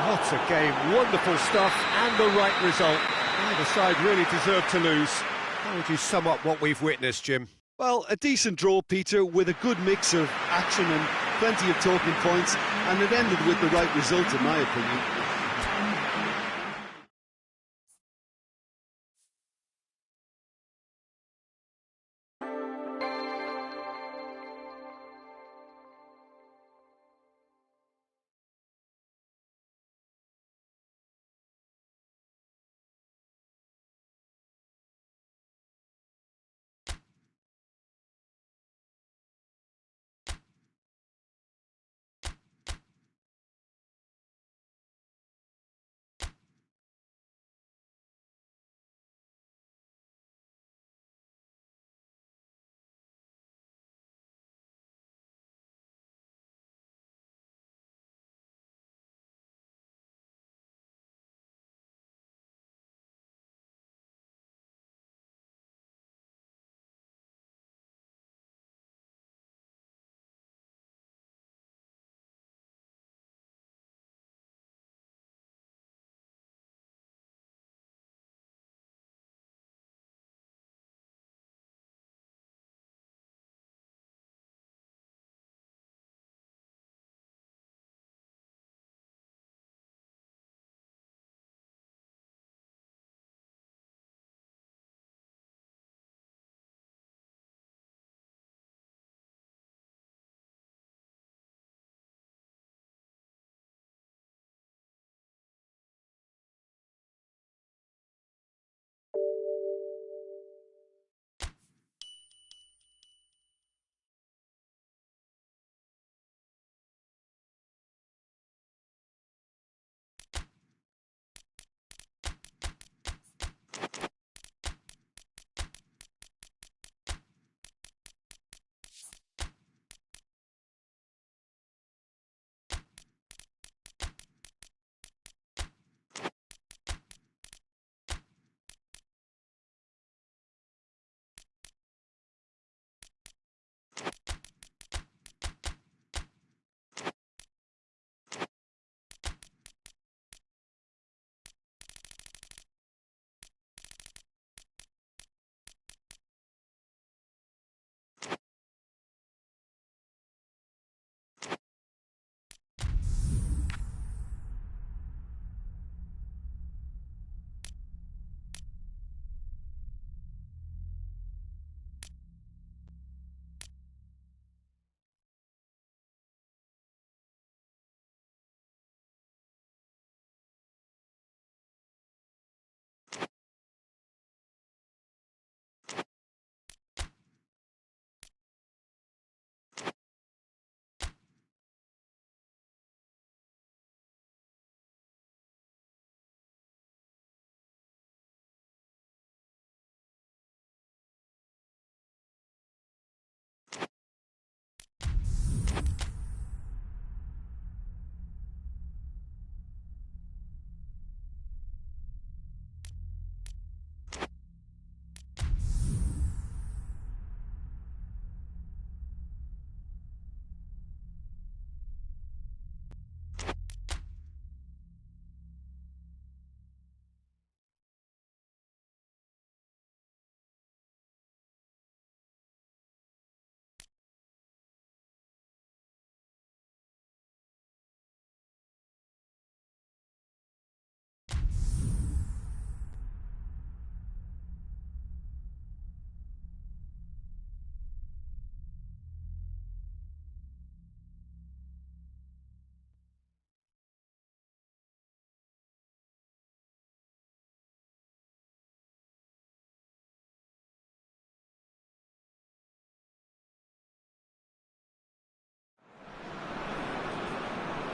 What a game, wonderful stuff, and the right result. Neither side really deserved to lose. How would you sum up what we've witnessed, Jim? Well, a decent draw, Peter, with a good mix of action and plenty of talking points, and it ended with the right result, in my opinion.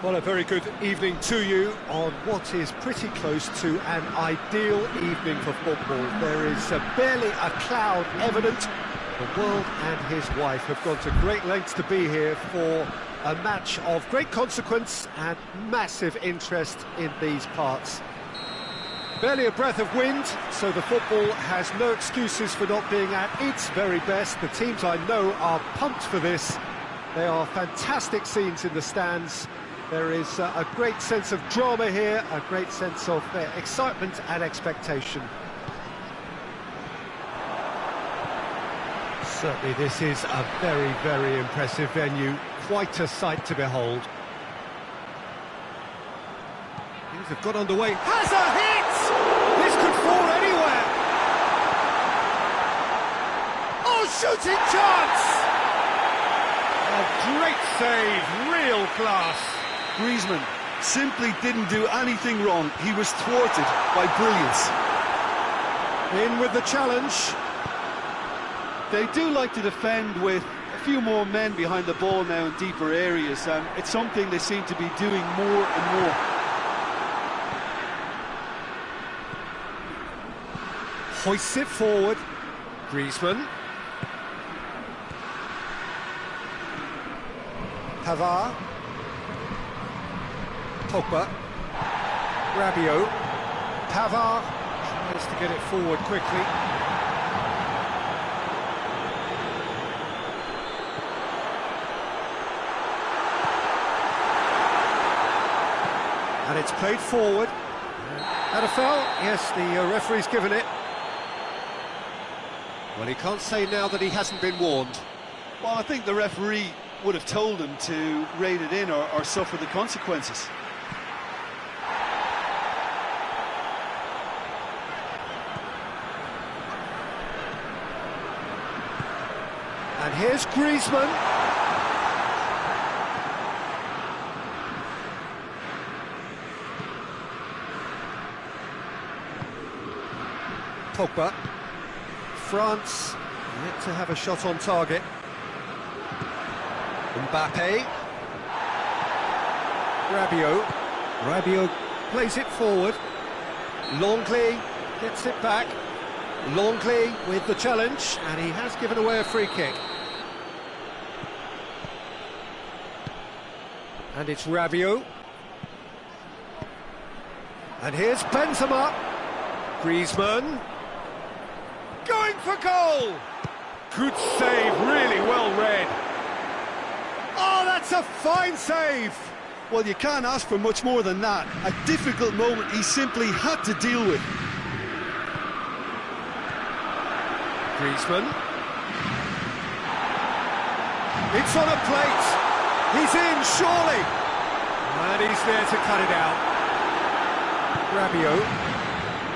Well, a very good evening to you on what is pretty close to an ideal evening for football. There is barely a cloud evident. The world and his wife have gone to great lengths to be here for a match of great consequence and massive interest in these parts. Barely a breath of wind, so the football has no excuses for not being at its very best. The teams I know are pumped for this. They are fantastic scenes in the stands. There is a great sense of drama here, a great sense of excitement and expectation. Certainly this is a very, very impressive venue, quite a sight to behold. Things have got underway. Has a hit! This could fall anywhere! Oh, shooting chance! A great save, real class. Griezmann simply didn't do anything wrong. He was thwarted by brilliance. In with the challenge. They do like to defend with a few more men behind the ball now in deeper areas, and it's something they seem to be doing more and more. Hoists it forward. Griezmann. Pavard. Pogba. Rabiot. Pavard tries to get it forward quickly. And it's played forward. Had a foul? Yes, the referee's given it. Well, he can't say now that he hasn't been warned. Well, I think the referee would have told him to rate it in or suffer the consequences. And here's Griezmann. Pogba. France yet to have a shot on target. Mbappe. Rabiot plays it forward. Longley gets it back. Longley with the challenge, and he has given away a free kick. And it's Rabiot. And here's Benzema. Griezmann. Going for goal! Good save, really well read. Oh, that's a fine save! Well, you can't ask for much more than that. A difficult moment he simply had to deal with. Griezmann. It's on a plate. He's in, surely. And he's there to cut it out. Rabiot.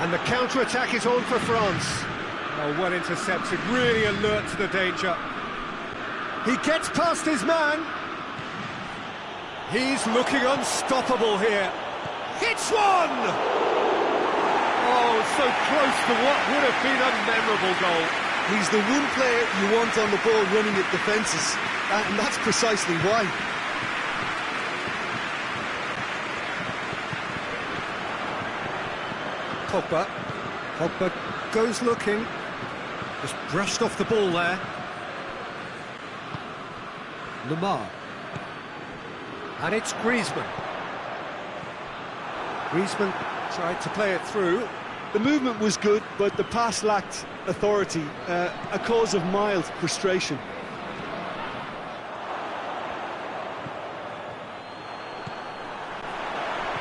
And the counter-attack is on for France. Oh, well intercepted, really alert to the danger. He gets past his man. He's looking unstoppable here. Hits one! Oh, so close to what would have been a memorable goal. He's the one player you want on the ball running at defences, and that's precisely why. Pogba goes looking. Just brushed off the ball there. Lemar. And it's Griezmann. Griezmann tried to play it through. The movement was good, but the pass lacked authority, a cause of mild frustration.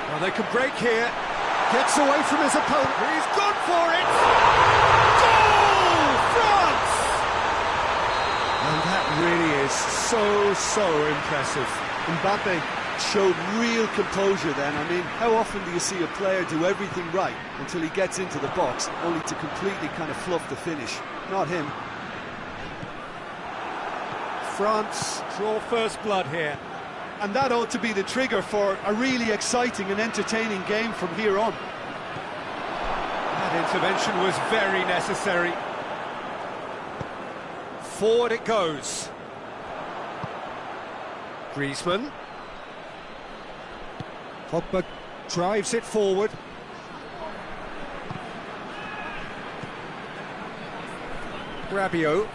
Well, they can break here. Gets away from his opponent. He's gone for it! Goal! France! And that really is so impressive. Mbappe showed real composure then. I mean, how often do you see a player do everything right until he gets into the box, only to completely kind of fluff the finish? Not him. France draw first blood here. And that ought to be the trigger for a really exciting and entertaining game from here on. That intervention was very necessary. Forward it goes. Griezmann. Pogba drives it forward. Rabiot.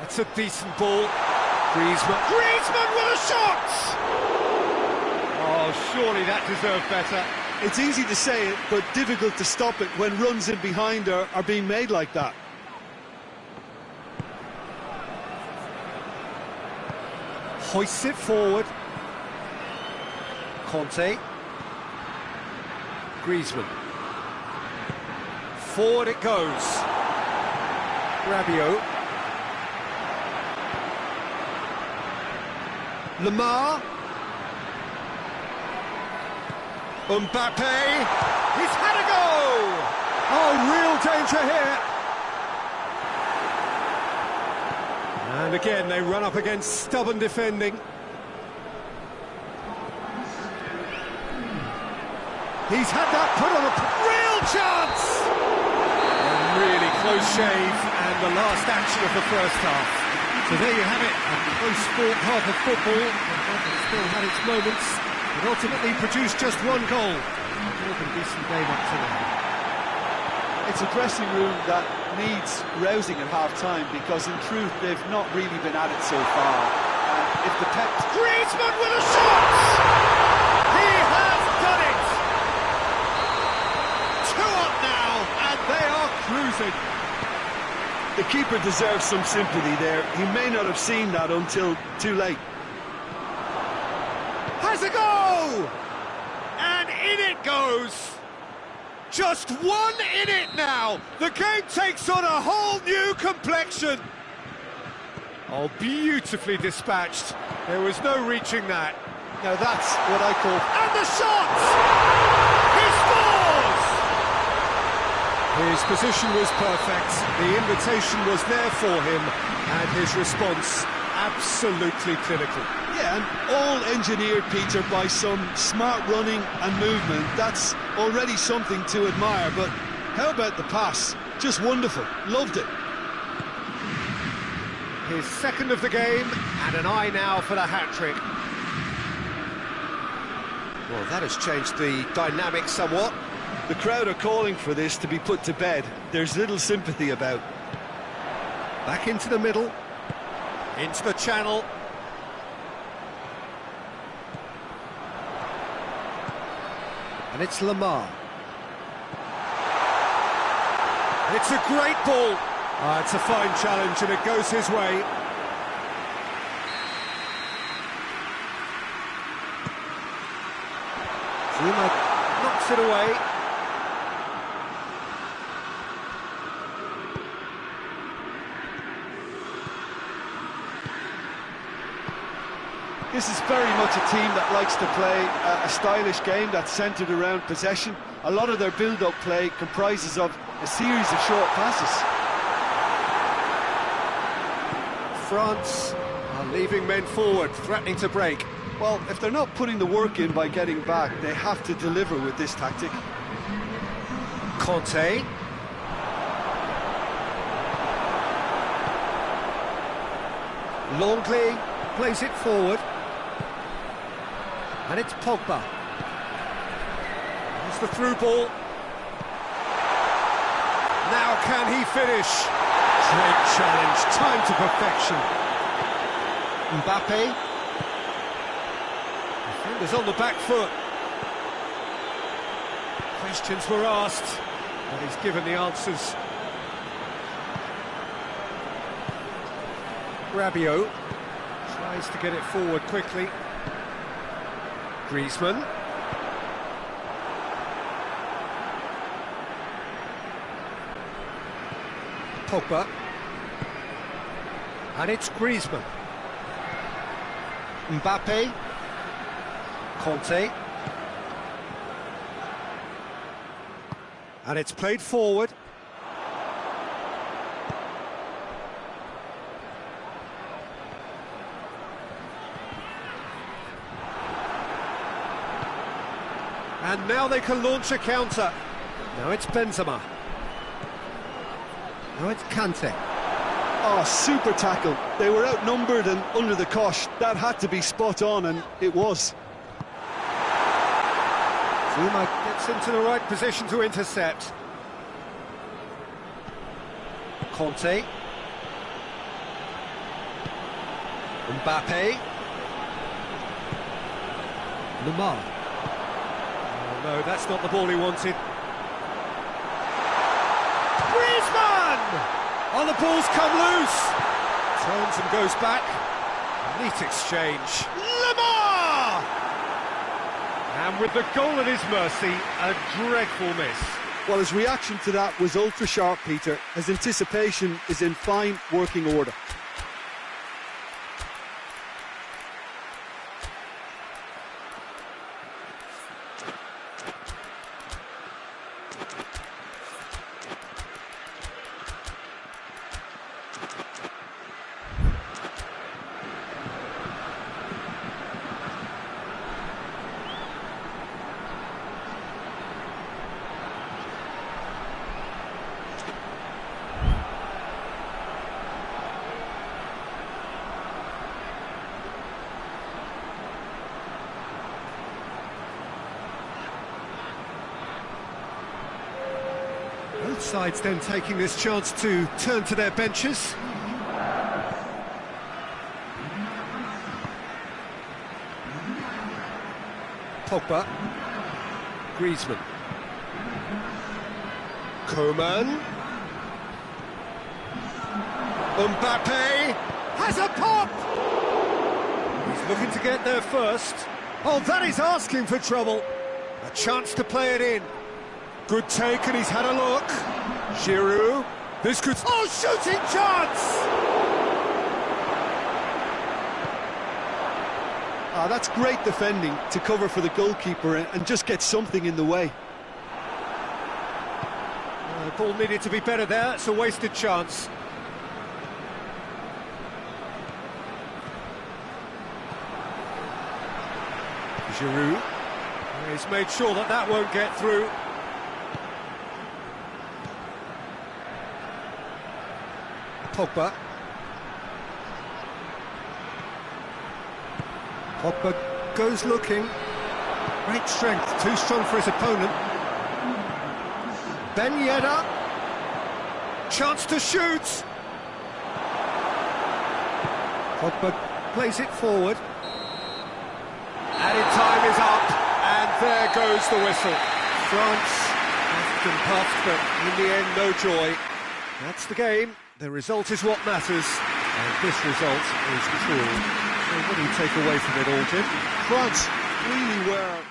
That's a decent ball. Griezmann with a shot! Oh, surely that deserved better. It's easy to say it, but difficult to stop it when runs in behind are being made like that. Hoists it forward. Conte. Griezmann. Forward it goes. Rabiot. Lemar. Mbappe. He's had a go! Oh, real danger here. And again, they run up against stubborn defending. He's had that put on a real chance! A really close shave, and the last action of the first half. So there you have it, a close fought half of football. It still had its moments, but ultimately produced just one goal. More than decent game up to now. It's a dressing room that needs rousing at half-time, because in truth they've not really been at it so far. And if the Pep... Griezmann with a shot! He has done it! 2 up now, and they are cruising. The keeper deserves some sympathy there. He may not have seen that until too late. Has a go! And in it goes! Just one in it now! The game takes on a whole new complexion! Oh, beautifully dispatched. There was no reaching that. Now that's what I call... And the shot! He scores! His position was perfect, the invitation was there for him, and his response absolutely clinical. Yeah, and all engineered, Peter, by some smart running and movement. That's already something to admire, but how about the pass? Just wonderful, loved it. His second of the game, and an eye now for the hat-trick. Well, that has changed the dynamic somewhat. The crowd are calling for this to be put to bed. There's little sympathy about. Back into the middle, into the channel. And it's Lemar. It's a great ball. It's a fine challenge, and it goes his way. Zuma knocks it away. This is very much a team that likes to play a stylish game that's centred around possession. A lot of their build-up play comprises of a series of short passes. France are leaving men forward, threatening to break. Well, if they're not putting the work in by getting back, they have to deliver with this tactic. Conte. Longley plays it forward. And it's Pogba. There's the through ball. Now can he finish? Great challenge, time to perfection. Mbappe. Defenders on the back foot. Questions were asked, but he's given the answers. Rabiot tries to get it forward quickly. Griezmann. Pogba. And it's Griezmann. Mbappe. Conte. And it's played forward. And now they can launch a counter. Now it's Benzema. Now it's Kante. Oh, super tackle. They were outnumbered and under the cosh. That had to be spot on, and it was. Zuma gets into the right position to intercept. Conte. Mbappe. Lamar. Oh, no, that's not the ball he wanted. Griezmann! Oh, the ball's come loose. Turns and goes back. Neat exchange. Lamar! And with the goal at his mercy, a dreadful miss. Well, his reaction to that was ultra-sharp, Peter. His anticipation is in fine working order. Both sides then taking this chance to turn to their benches. Pogba. Griezmann. Coman. Mbappe has a pop! He's looking to get there first. Oh, that is asking for trouble. A chance to play it in. Good take, and he's had a look. Giroud. This could... Oh, shooting chance! Ah, that's great defending to cover for the goalkeeper and just get something in the way. The ball needed to be better there. It's a wasted chance. Giroud. He's made sure that that won't get through. Pogba. Pogba goes looking. Great strength, too strong for his opponent. Ben Yedder. Chance to shoot. Pogba plays it forward. Added time is up, and there goes the whistle. France puffed and puffed, but in the end, no joy. That's the game. The result is what matters, and this result is true. So what do you take away from it all, Jim? France really were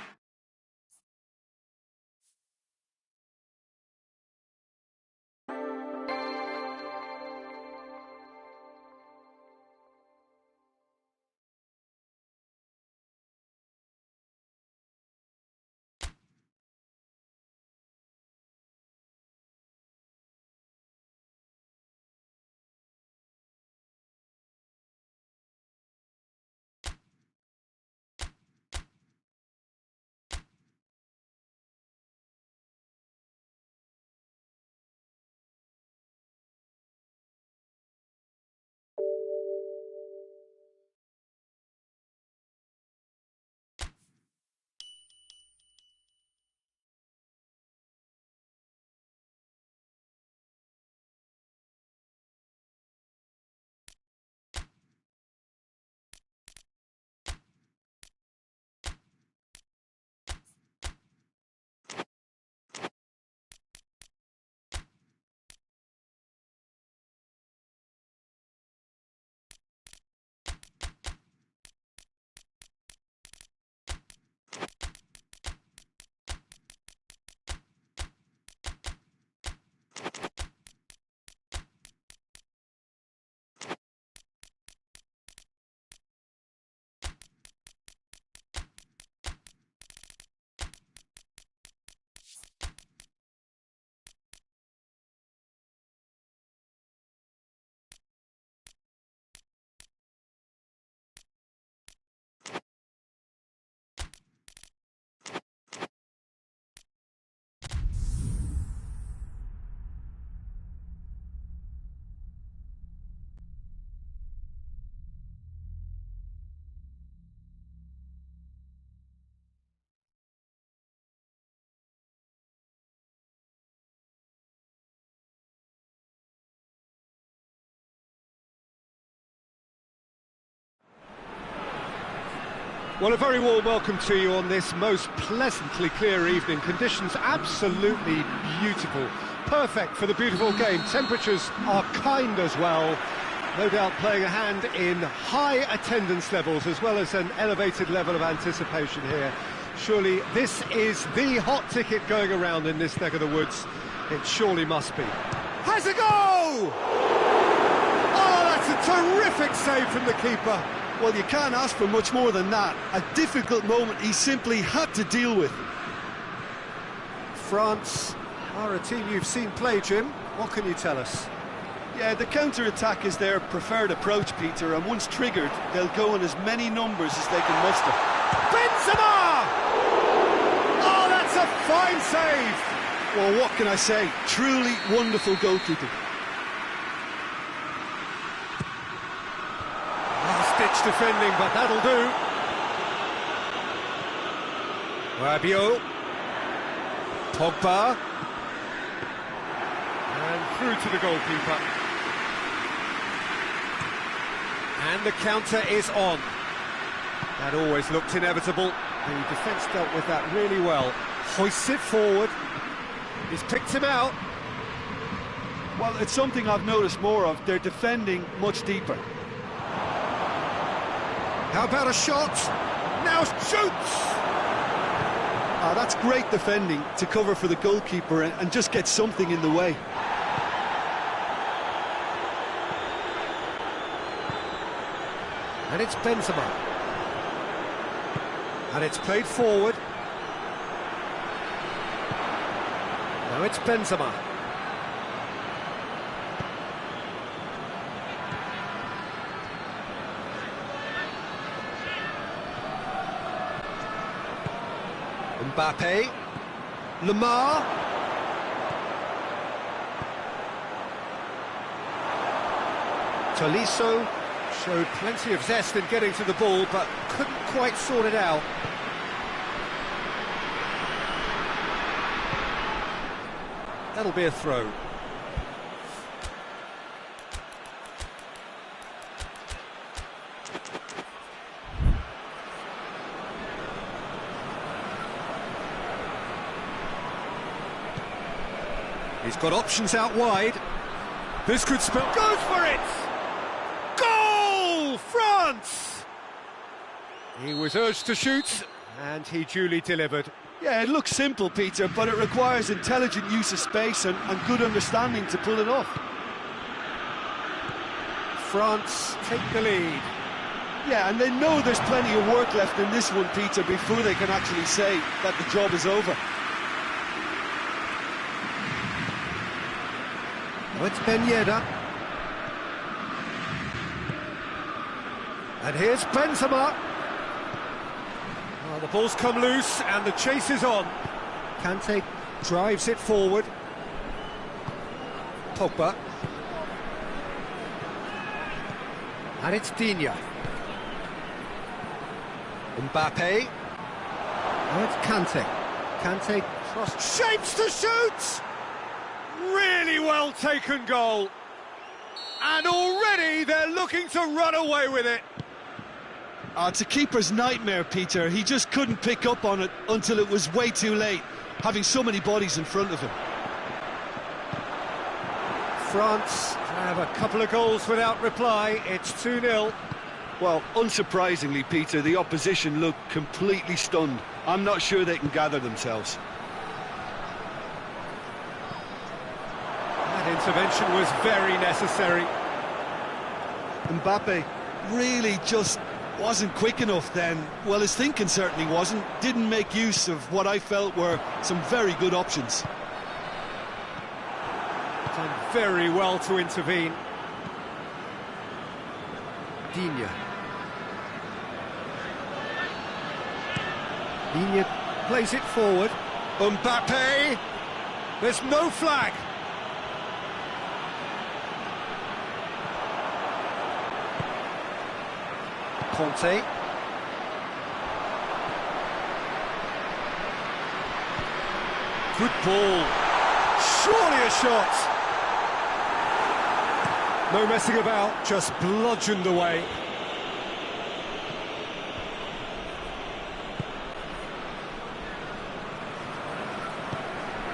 Well, a very warm welcome to you on this most pleasantly clear evening. Conditions absolutely beautiful. Perfect for the beautiful game. Temperatures are kind as well. No doubt playing a hand in high attendance levels as well as an elevated level of anticipation here. Surely this is the hot ticket going around in this neck of the woods. It surely must be. Has a go! Oh, that's a terrific save from the keeper. Well, you can't ask for much more than that. A difficult moment he simply had to deal with. France are a team you've seen play, Jim. What can you tell us? Yeah, the counter-attack is their preferred approach, Peter, and once triggered, they'll go in as many numbers as they can muster. Benzema! Oh, that's a fine save! Well, what can I say? Truly wonderful goalkeeping. Last-ditch defending, but that'll do. Rabiot. Pogba. And through to the goalkeeper. And the counter is on. That always looked inevitable. The defence dealt with that really well. Hoists it forward. He's picked him out. Well, it's something I've noticed more of. They're defending much deeper. How about a shot? Now shoots! That's great defending to cover for the goalkeeper and just get something in the way. And it's Benzema. And it's played forward. Now it's Benzema. Mbappe. Lemar. Tolisso showed plenty of zest in getting to the ball, but couldn't quite sort it out. That'll be a throw. He's got options out wide. This could spell... Goes for it! Goal! France! He was urged to shoot, and he duly delivered. Yeah, it looks simple, Peter, but it requires intelligent use of space and good understanding to pull it off. France take the lead. Yeah, and they know there's plenty of work left in this one, Peter, before they can actually say that the job is over. Oh, it's Ben Yedder. And here's Benzema. Well, the ball's come loose and the chase is on. Kante drives it forward. Pogba. And it's Digne. Mbappe. Oh, it's Kante. Kante cross shapes to shoot! Really well taken goal. And already they're looking to run away with it. It's a keeper's nightmare, Peter. He just couldn't pick up on it until it was way too late, having so many bodies in front of him. France have a couple of goals without reply. It's 2-0. Well, unsurprisingly, Peter, the opposition look completely stunned. I'm not sure they can gather themselves. That intervention was very necessary. Mbappe really just wasn't quick enough then. Well, his thinking certainly wasn't. Didn't make use of what I felt were some very good options. Done very well to intervene. Digne. Digne plays it forward. Mbappe. There's no flag. Conte. Good ball. Surely a shot. No messing about, just bludgeoned away.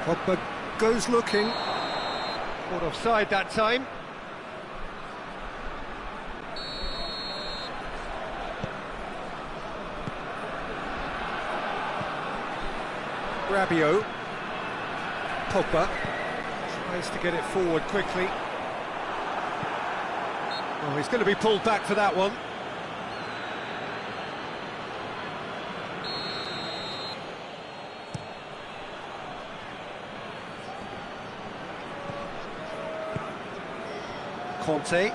Pogba goes looking. Caught offside that time. Rabiot. Pogba tries to get it forward quickly. Oh, he's going to be pulled back for that one. Conte.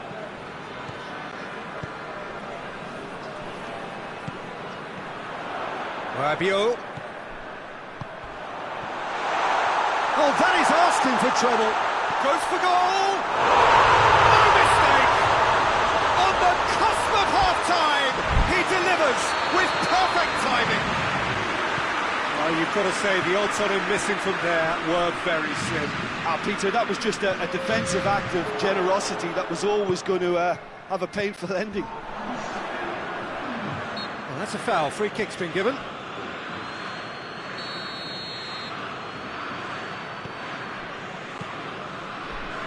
Rabiot. Oh, that is asking for trouble. Goes for goal. No mistake. On the cusp of half-time, he delivers with perfect timing. Well, you've got to say the odds on him missing from there were very slim. Peter, that was just a defensive act of generosity that was always going to have a painful ending. Well, that's a foul. Free kick's been given.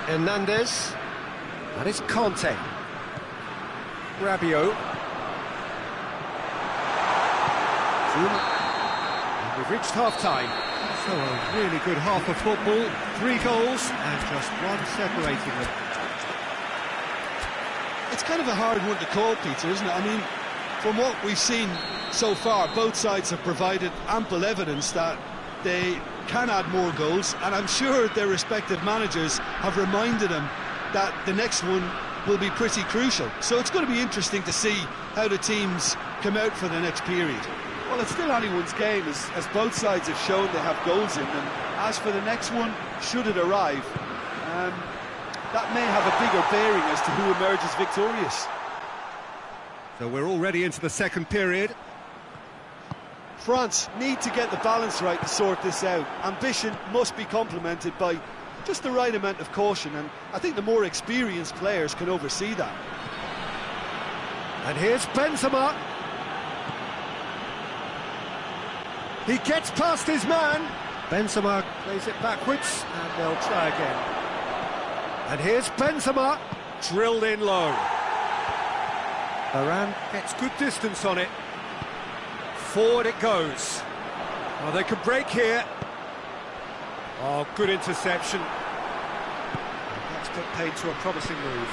Hernandez. That is Conte. Rabiot. Zoom. We've reached half-time. So a really good half of football. 3 goals and just one separating them. It's kind of a hard one to call, Peter, isn't it? I mean, from what we've seen so far, both sides have provided ample evidence that they can add more goals, and I'm sure their respective managers have reminded them that the next one will be pretty crucial. So it's going to be interesting to see how the teams come out for the next period. Well, it's still anyone's game, as both sides have shown they have goals in them. As for the next one, should it arrive, that may have a bigger bearing as to who emerges victorious. So we're already into the second period. France need to get the balance right to sort this out. Ambition must be complemented by just the right amount of caution, and I think the more experienced players can oversee that. And here's Benzema. He gets past his man. Benzema plays it backwards, and they'll try again. And here's Benzema, drilled in low. Varane gets good distance on it. Forward it goes. Oh, they could break here. Oh, good interception. That's got paid to a promising move.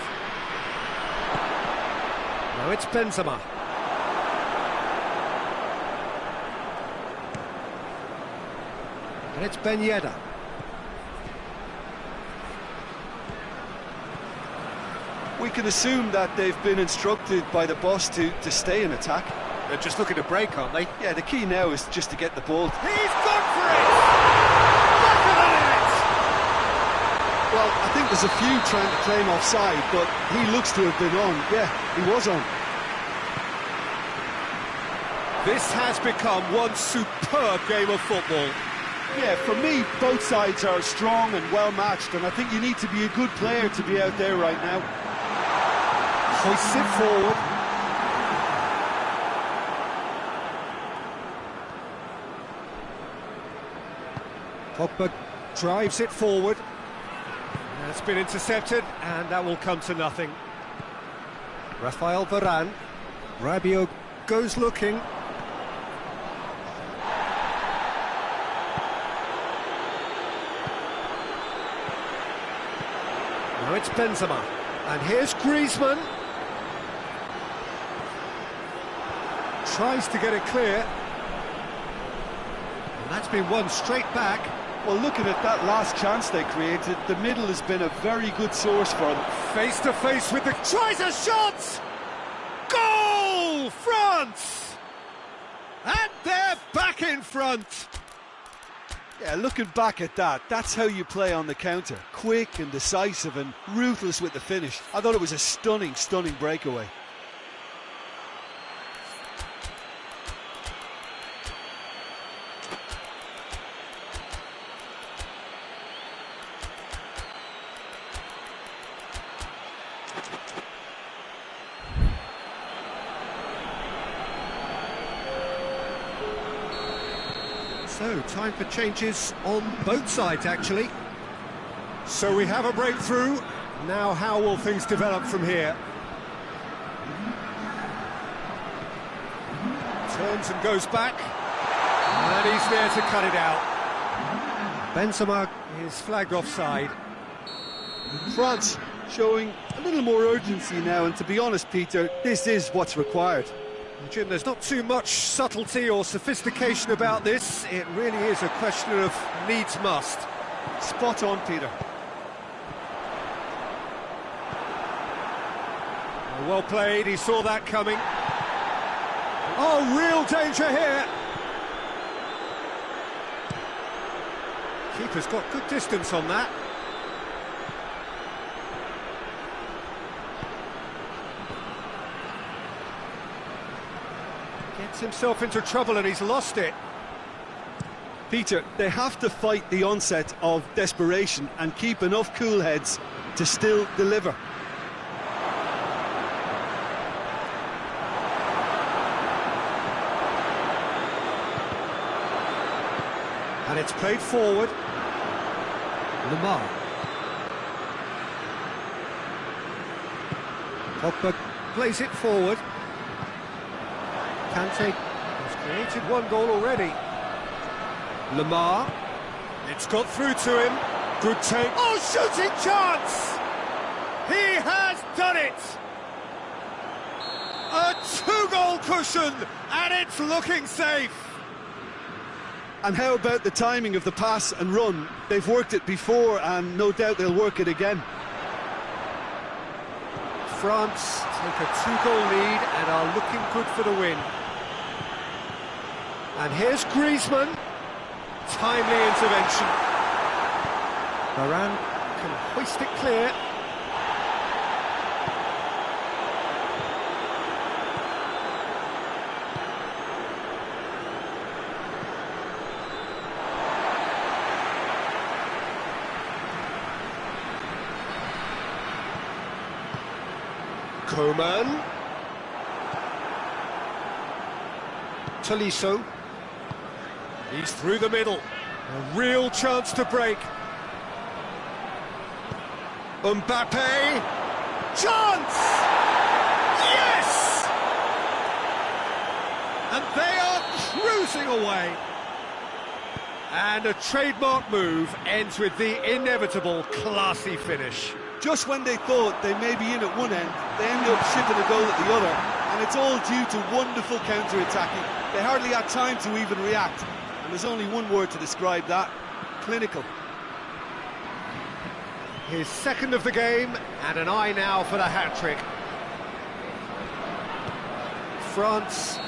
Now it's Benzema. And it's Ben Yedder. We can assume that they've been instructed by the boss to stay in attack. They're just looking to break, aren't they? Yeah, the key now is just to get the ball. He's gone for it! Back of the net! Well, I think there's a few trying to claim offside, but he looks to have been on. Yeah, he was on. This has become one superb game of football. Yeah, for me, both sides are strong and well-matched, and I think you need to be a good player to be out there right now. Hoists it forward. Pogba drives it forward. It's been intercepted, and that will come to nothing. Rafael Varane. Rabiot goes looking. Now it's Benzema. And here's Griezmann. Tries to get it clear. And that's been won straight back. Well, looking at that last chance they created, the middle has been a very good source for them. Face to face with the... Tries a shot! Goal! France! And they're back in front! Yeah, looking back at that, that's how you play on the counter. Quick and decisive and ruthless with the finish. I thought it was a stunning, stunning breakaway. So, time for changes on both sides, actually. So we have a breakthrough. Now how will things develop from here? Turns and goes back. And he's there to cut it out. Benzema is flagged offside. France showing a little more urgency now, and to be honest, Peter, this is what's required. Jim, there's not too much subtlety or sophistication about this. It really is a question of needs must. Spot on, Peter. Well played, he saw that coming. Oh, real danger here. Keeper's got good distance on that. Gets himself into trouble and he's lost it. Peter, they have to fight the onset of desperation and keep enough cool heads to still deliver. And it's played forward. Lemar. Pogba plays it forward. Kante has created one goal already. Lemar. It's got through to him. Good take. Oh, shooting chance! He has done it! A two-goal cushion, and it's looking safe. And how about the timing of the pass and run? They've worked it before, and no doubt they'll work it again. France take a two-goal lead and are looking good for the win. And here's Griezmann. Timely intervention. Varane can hoist it clear. Coman. Tolisso. He's through the middle. A real chance to break. Mbappe. Chance! Yes! And they are cruising away. And a trademark move ends with the inevitable classy finish. Just when they thought they may be in at one end, they end up shipping a goal at the other, and it's all due to wonderful counter-attacking. They hardly had time to even react, and there's only one word to describe that: clinical. His second of the game, and an eye now for the hat-trick. France.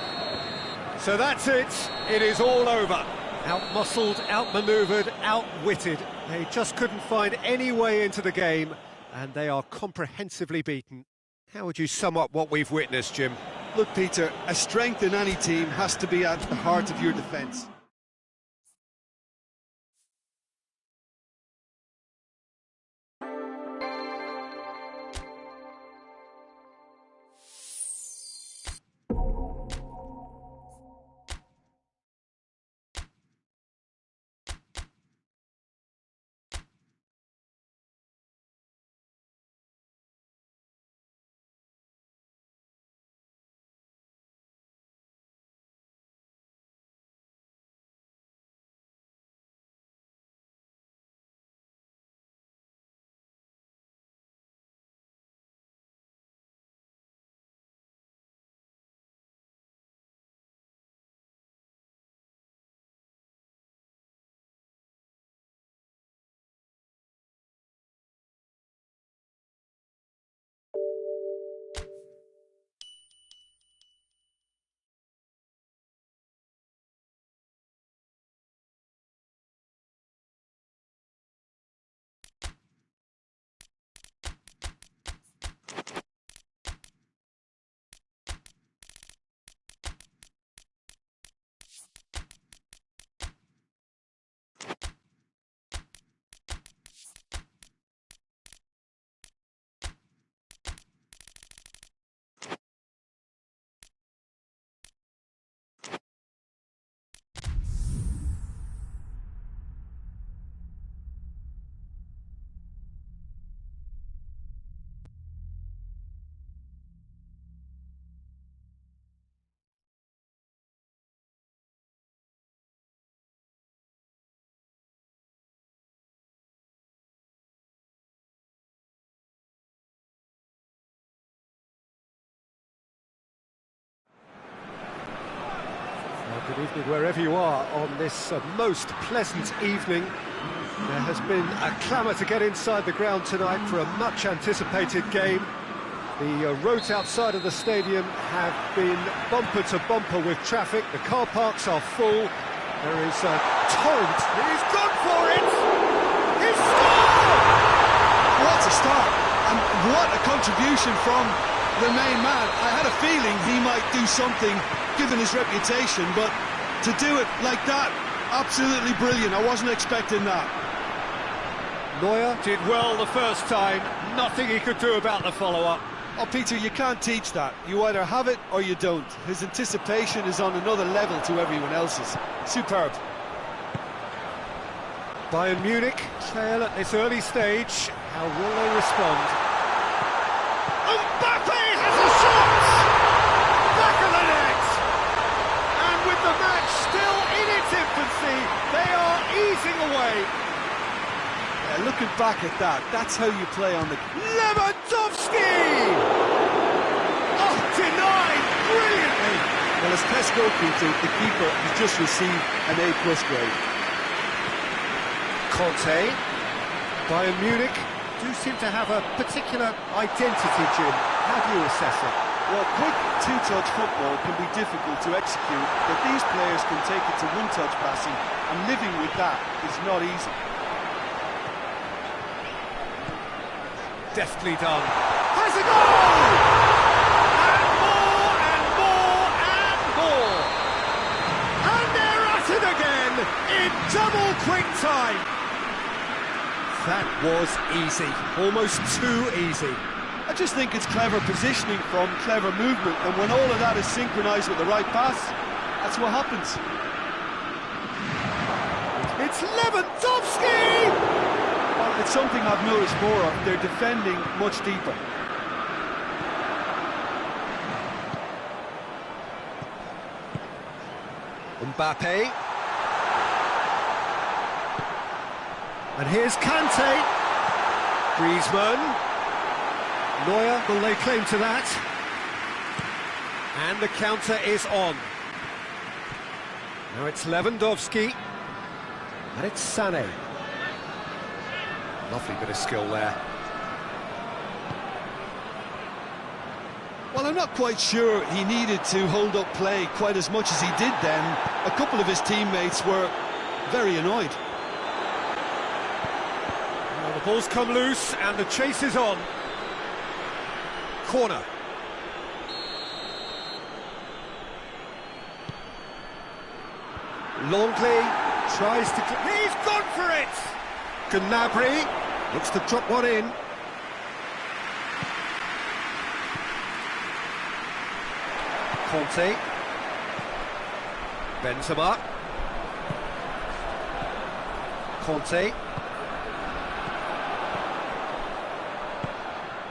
So that's it. It is all over. Out-muscled, out-manoeuvred, outwitted. They just couldn't find any way into the game, and they are comprehensively beaten. How would you sum up what we've witnessed, Jim? Look, Peter, a strength in any team has to be at the heart of your defence. Good evening wherever you are on this most pleasant evening. There has been a clamour to get inside the ground tonight for a much-anticipated game. The roads outside of the stadium have been bumper to bumper with traffic. The car parks are full. There is a torrent. He's gone for it! He's scored! What a start! And what a contribution from the main man. I had a feeling he might do something, given his reputation, but to do it like that, absolutely brilliant. I wasn't expecting that. Neuer did well the first time. Nothing he could do about the follow-up. Oh, Peter, you can't teach that. You either have it or you don't. His anticipation is on another level to everyone else's. Superb. Bayern Munich trail at this early stage. How will they respond? Mbappe has a shot! Back of the net! And with the match still in its infancy, they are easing away. Yeah, looking back at that, that's how you play on the... Lewandowski! Oh, denied brilliantly! Well, as Pesco, Peter, the keeper, has just received an A+ grade. Conte. Bayern Munich do seem to have a particular identity, Jim. How do you assess it? Well, quick two-touch football can be difficult to execute, but these players can take it to one-touch passing, and living with that is not easy. Deftly done. Has a goal! And more, and more, and more! And they're at it again, in double quick time! That was easy, almost too easy. I just think it's clever positioning from clever movement, and when all of that is synchronised with the right pass, that's what happens. It's Lewandowski! Well, it's something I've noticed more of. They're defending much deeper. Mbappe. And here's Kante. Griezmann. Neuer will lay claim to that. And the counter is on. Now it's Lewandowski. And it's Sané. Lovely bit of skill there. Well, I'm not quite sure he needed to hold up play quite as much as he did then. A couple of his teammates were very annoyed. Well, the ball's come loose and the chase is on. Corner. Longley tries to... He's gone for it! Gnabry looks to drop one in. Conte. Benzema. Conte.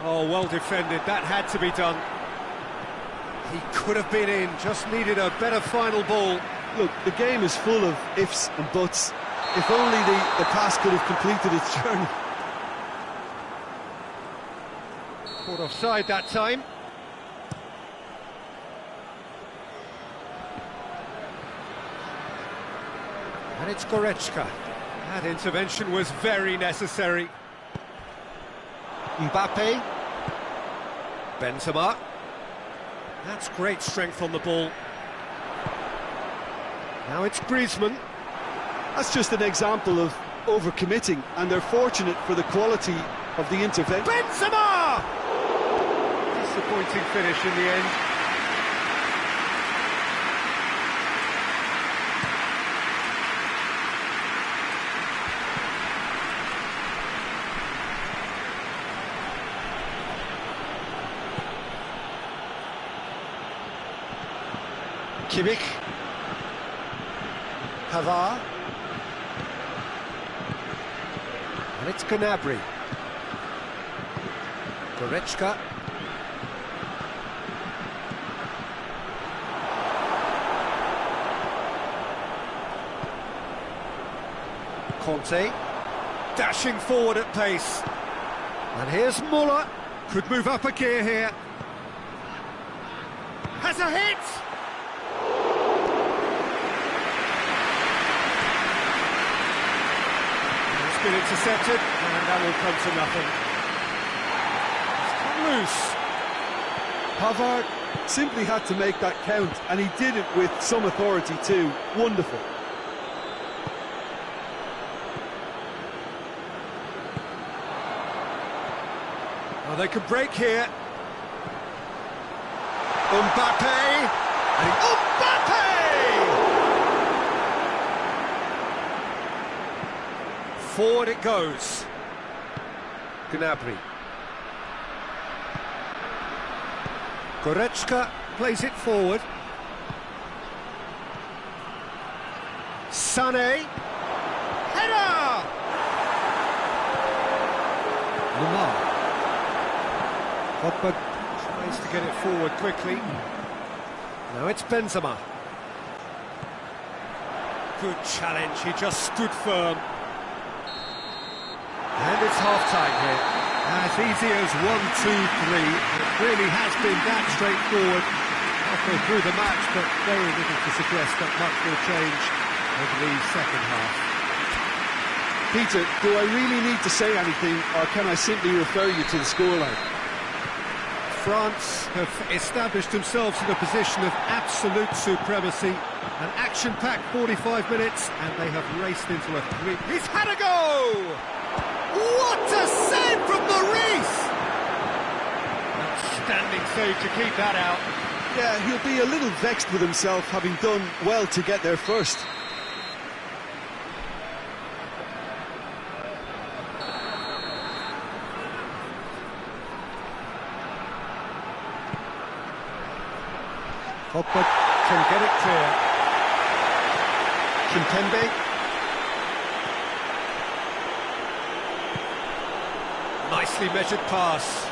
Oh, well defended, that had to be done. He could have been in, just needed a better final ball. Look, the game is full of ifs and buts. If only the pass could have completed its journey. Caught offside that time. And it's Goretzka. That intervention was very necessary. Mbappe. Benzema. That's great strength on the ball. Now it's Griezmann. That's just an example of overcommitting, and they're fortunate for the quality of the intervention. Benzema! Disappointing finish in the end. Kimmich. Pavard. And it's Gnabry. Goretzka. Conte. Dashing forward at pace. And here's Muller. Could move up a gear here. Has a hit! been intercepted, and that will come to nothing. It's come loose. Pavard simply had to make that count, and he did it with some authority too. Wonderful. Well, they could break here. Mbappe! Mbappe! Forward it goes. Gnabry. Goretzka plays it forward. Sané. Header! Lamar. Pogba tries to get it forward quickly. Now it's Benzema. Good challenge, he just stood firm. And it's half-time here. As easy as 1, 2, 3. It really has been that straightforward halfway through the match, but very little to suggest that much will change over the second half. Peter, do I really need to say anything, or can I simply refer you to the scoreline? France have established themselves in a position of absolute supremacy. An action-packed 45 minutes, and they have raced into a three. He's had a go! What a save from Maurice! Outstanding save to keep that out. Yeah, he'll be a little vexed with himself, having done well to get there first. Pogba can get it clear. Kimpembe. Nicely measured pass.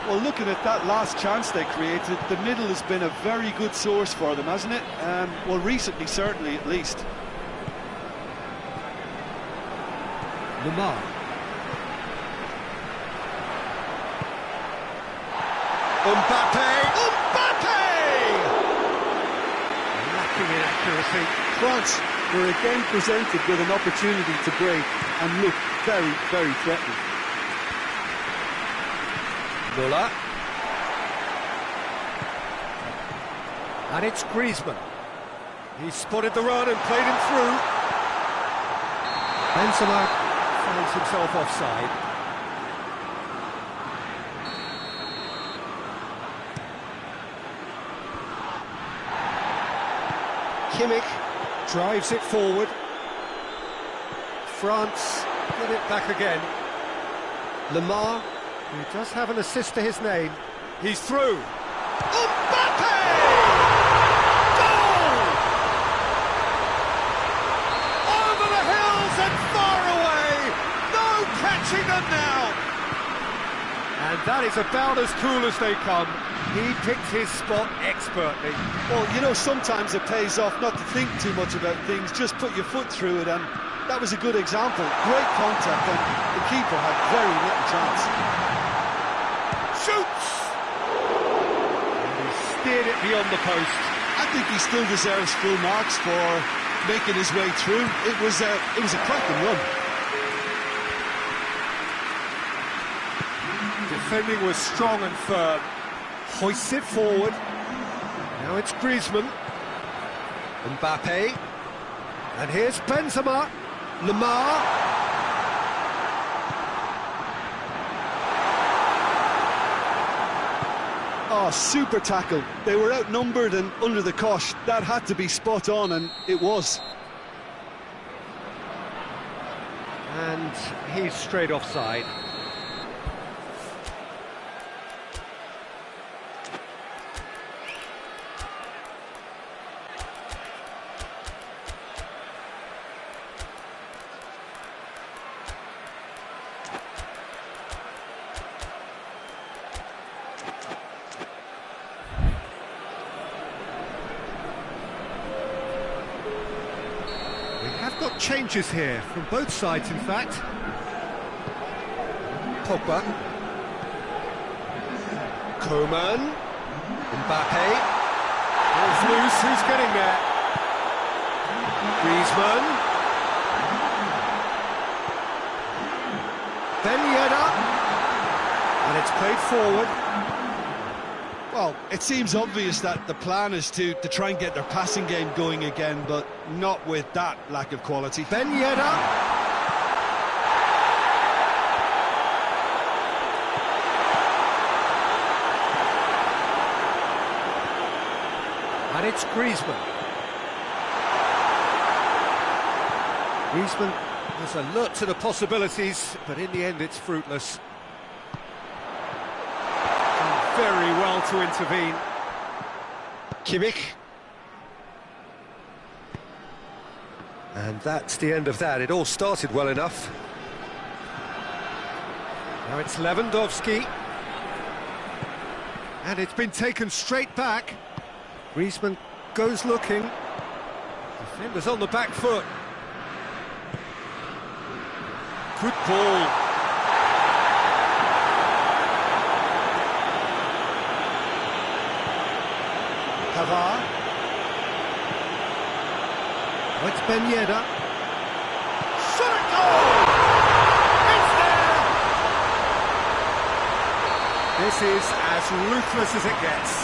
Well, looking at that last chance they created, the middle has been a very good source for them, hasn't it? Well, recently, certainly, at least. Lamar. Mbappe! Mbappe! Lacking in accuracy. France were again presented with an opportunity to break and look very, very threatening. Müller. And it's Griezmann. He spotted the run and played him through. Benzema finds himself offside. Kimmich drives it forward. France get it back again. Lamar, who does have an assist to his name. He's through. Mbappe! Goal! Over the hills and far away. No catching them now. And that is about as cool as they come. He picked his spot expertly. Well, you know, sometimes it pays off not to think too much about things, just put your foot through it, and that was a good example. Great contact, and the keeper had very little chance. Shoots! And he steered it beyond the post. I think he still deserves full marks for making his way through. It was a cracking run. Defending was strong and firm. Hoists it forward. Now it's Griezmann. Mbappe. And here's Benzema. Lamar. Oh, super tackle. They were outnumbered and under the cosh. That had to be spot on, and it was. And he's straight offside. Got changes here from both sides, in fact. Pogba. Coman. Mbappe. Ball's loose, who's getting there? Griezmann. played forward. Well, it seems obvious that the plan is to try and get their passing game going again, but not with that lack of quality. Ben Yedder. And it's Griezmann. Griezmann has alert to the possibilities, but in the end it's fruitless. Very well to intervene. Kimmich. And that's the end of that. It all started well enough. Now it's Lewandowski. And it's been taken straight back. Griezmann goes looking. Defenders on the back foot. Good ball. Pavard. Oh, it's Ben Yedder. Shot at goal! It's there! This is as ruthless as it gets.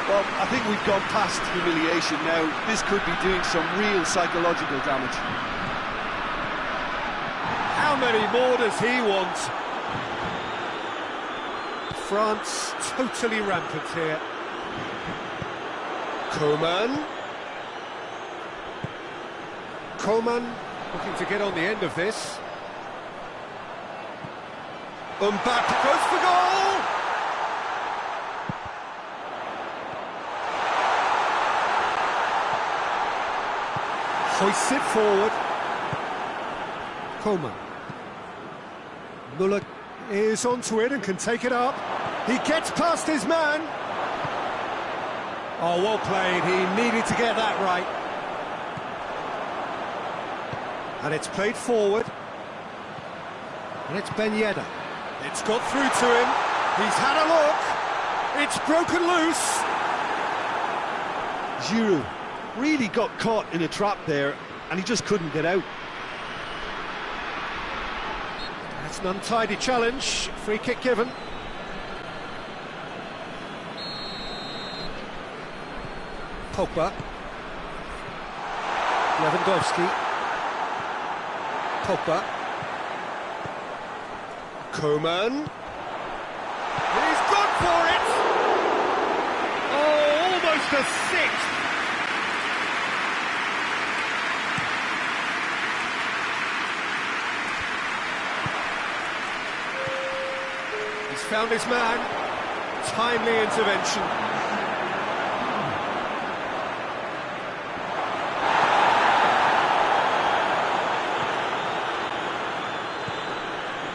Well, I think we've gone past humiliation now. This could be doing some real psychological damage. How many more does he want? France totally rampant here. Coman. Coman looking to get on the end of this. Mbappe goes for goal! Hoists it forward. Coman. Muller is onto it and can take it up. He gets past his man. Oh, well played. He needed to get that right. And it's played forward. And it's Ben Yedder. It's got through to him. He's had a look. It's broken loose. Giroud really got caught in a trap there, and he just couldn't get out. That's an untidy challenge. Free kick given. Pogba. Lewandowski. Pogba. Coman. He's gone for it! Oh, almost a sixth! He's found his man. Timely intervention.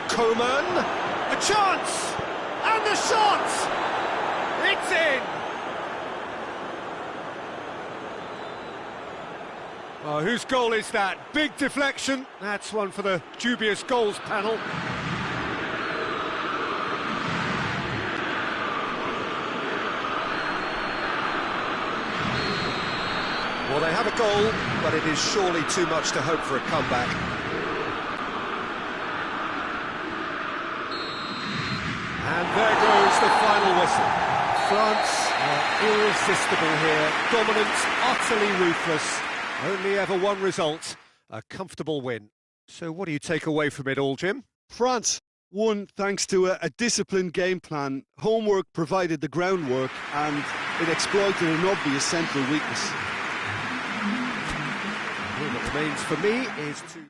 Coman, a chance, and the shot! It's in! Oh, whose goal is that? Big deflection. That's one for the dubious goals panel. Well, they have a goal, but it is surely too much to hope for a comeback. And there goes the final whistle. France are irresistible here, dominant, utterly ruthless. Only ever one result, a comfortable win. So what do you take away from it all, Jim? France won thanks to a disciplined game plan. Homework provided the groundwork, and it exploited an obvious central weakness. All that remains for me is to...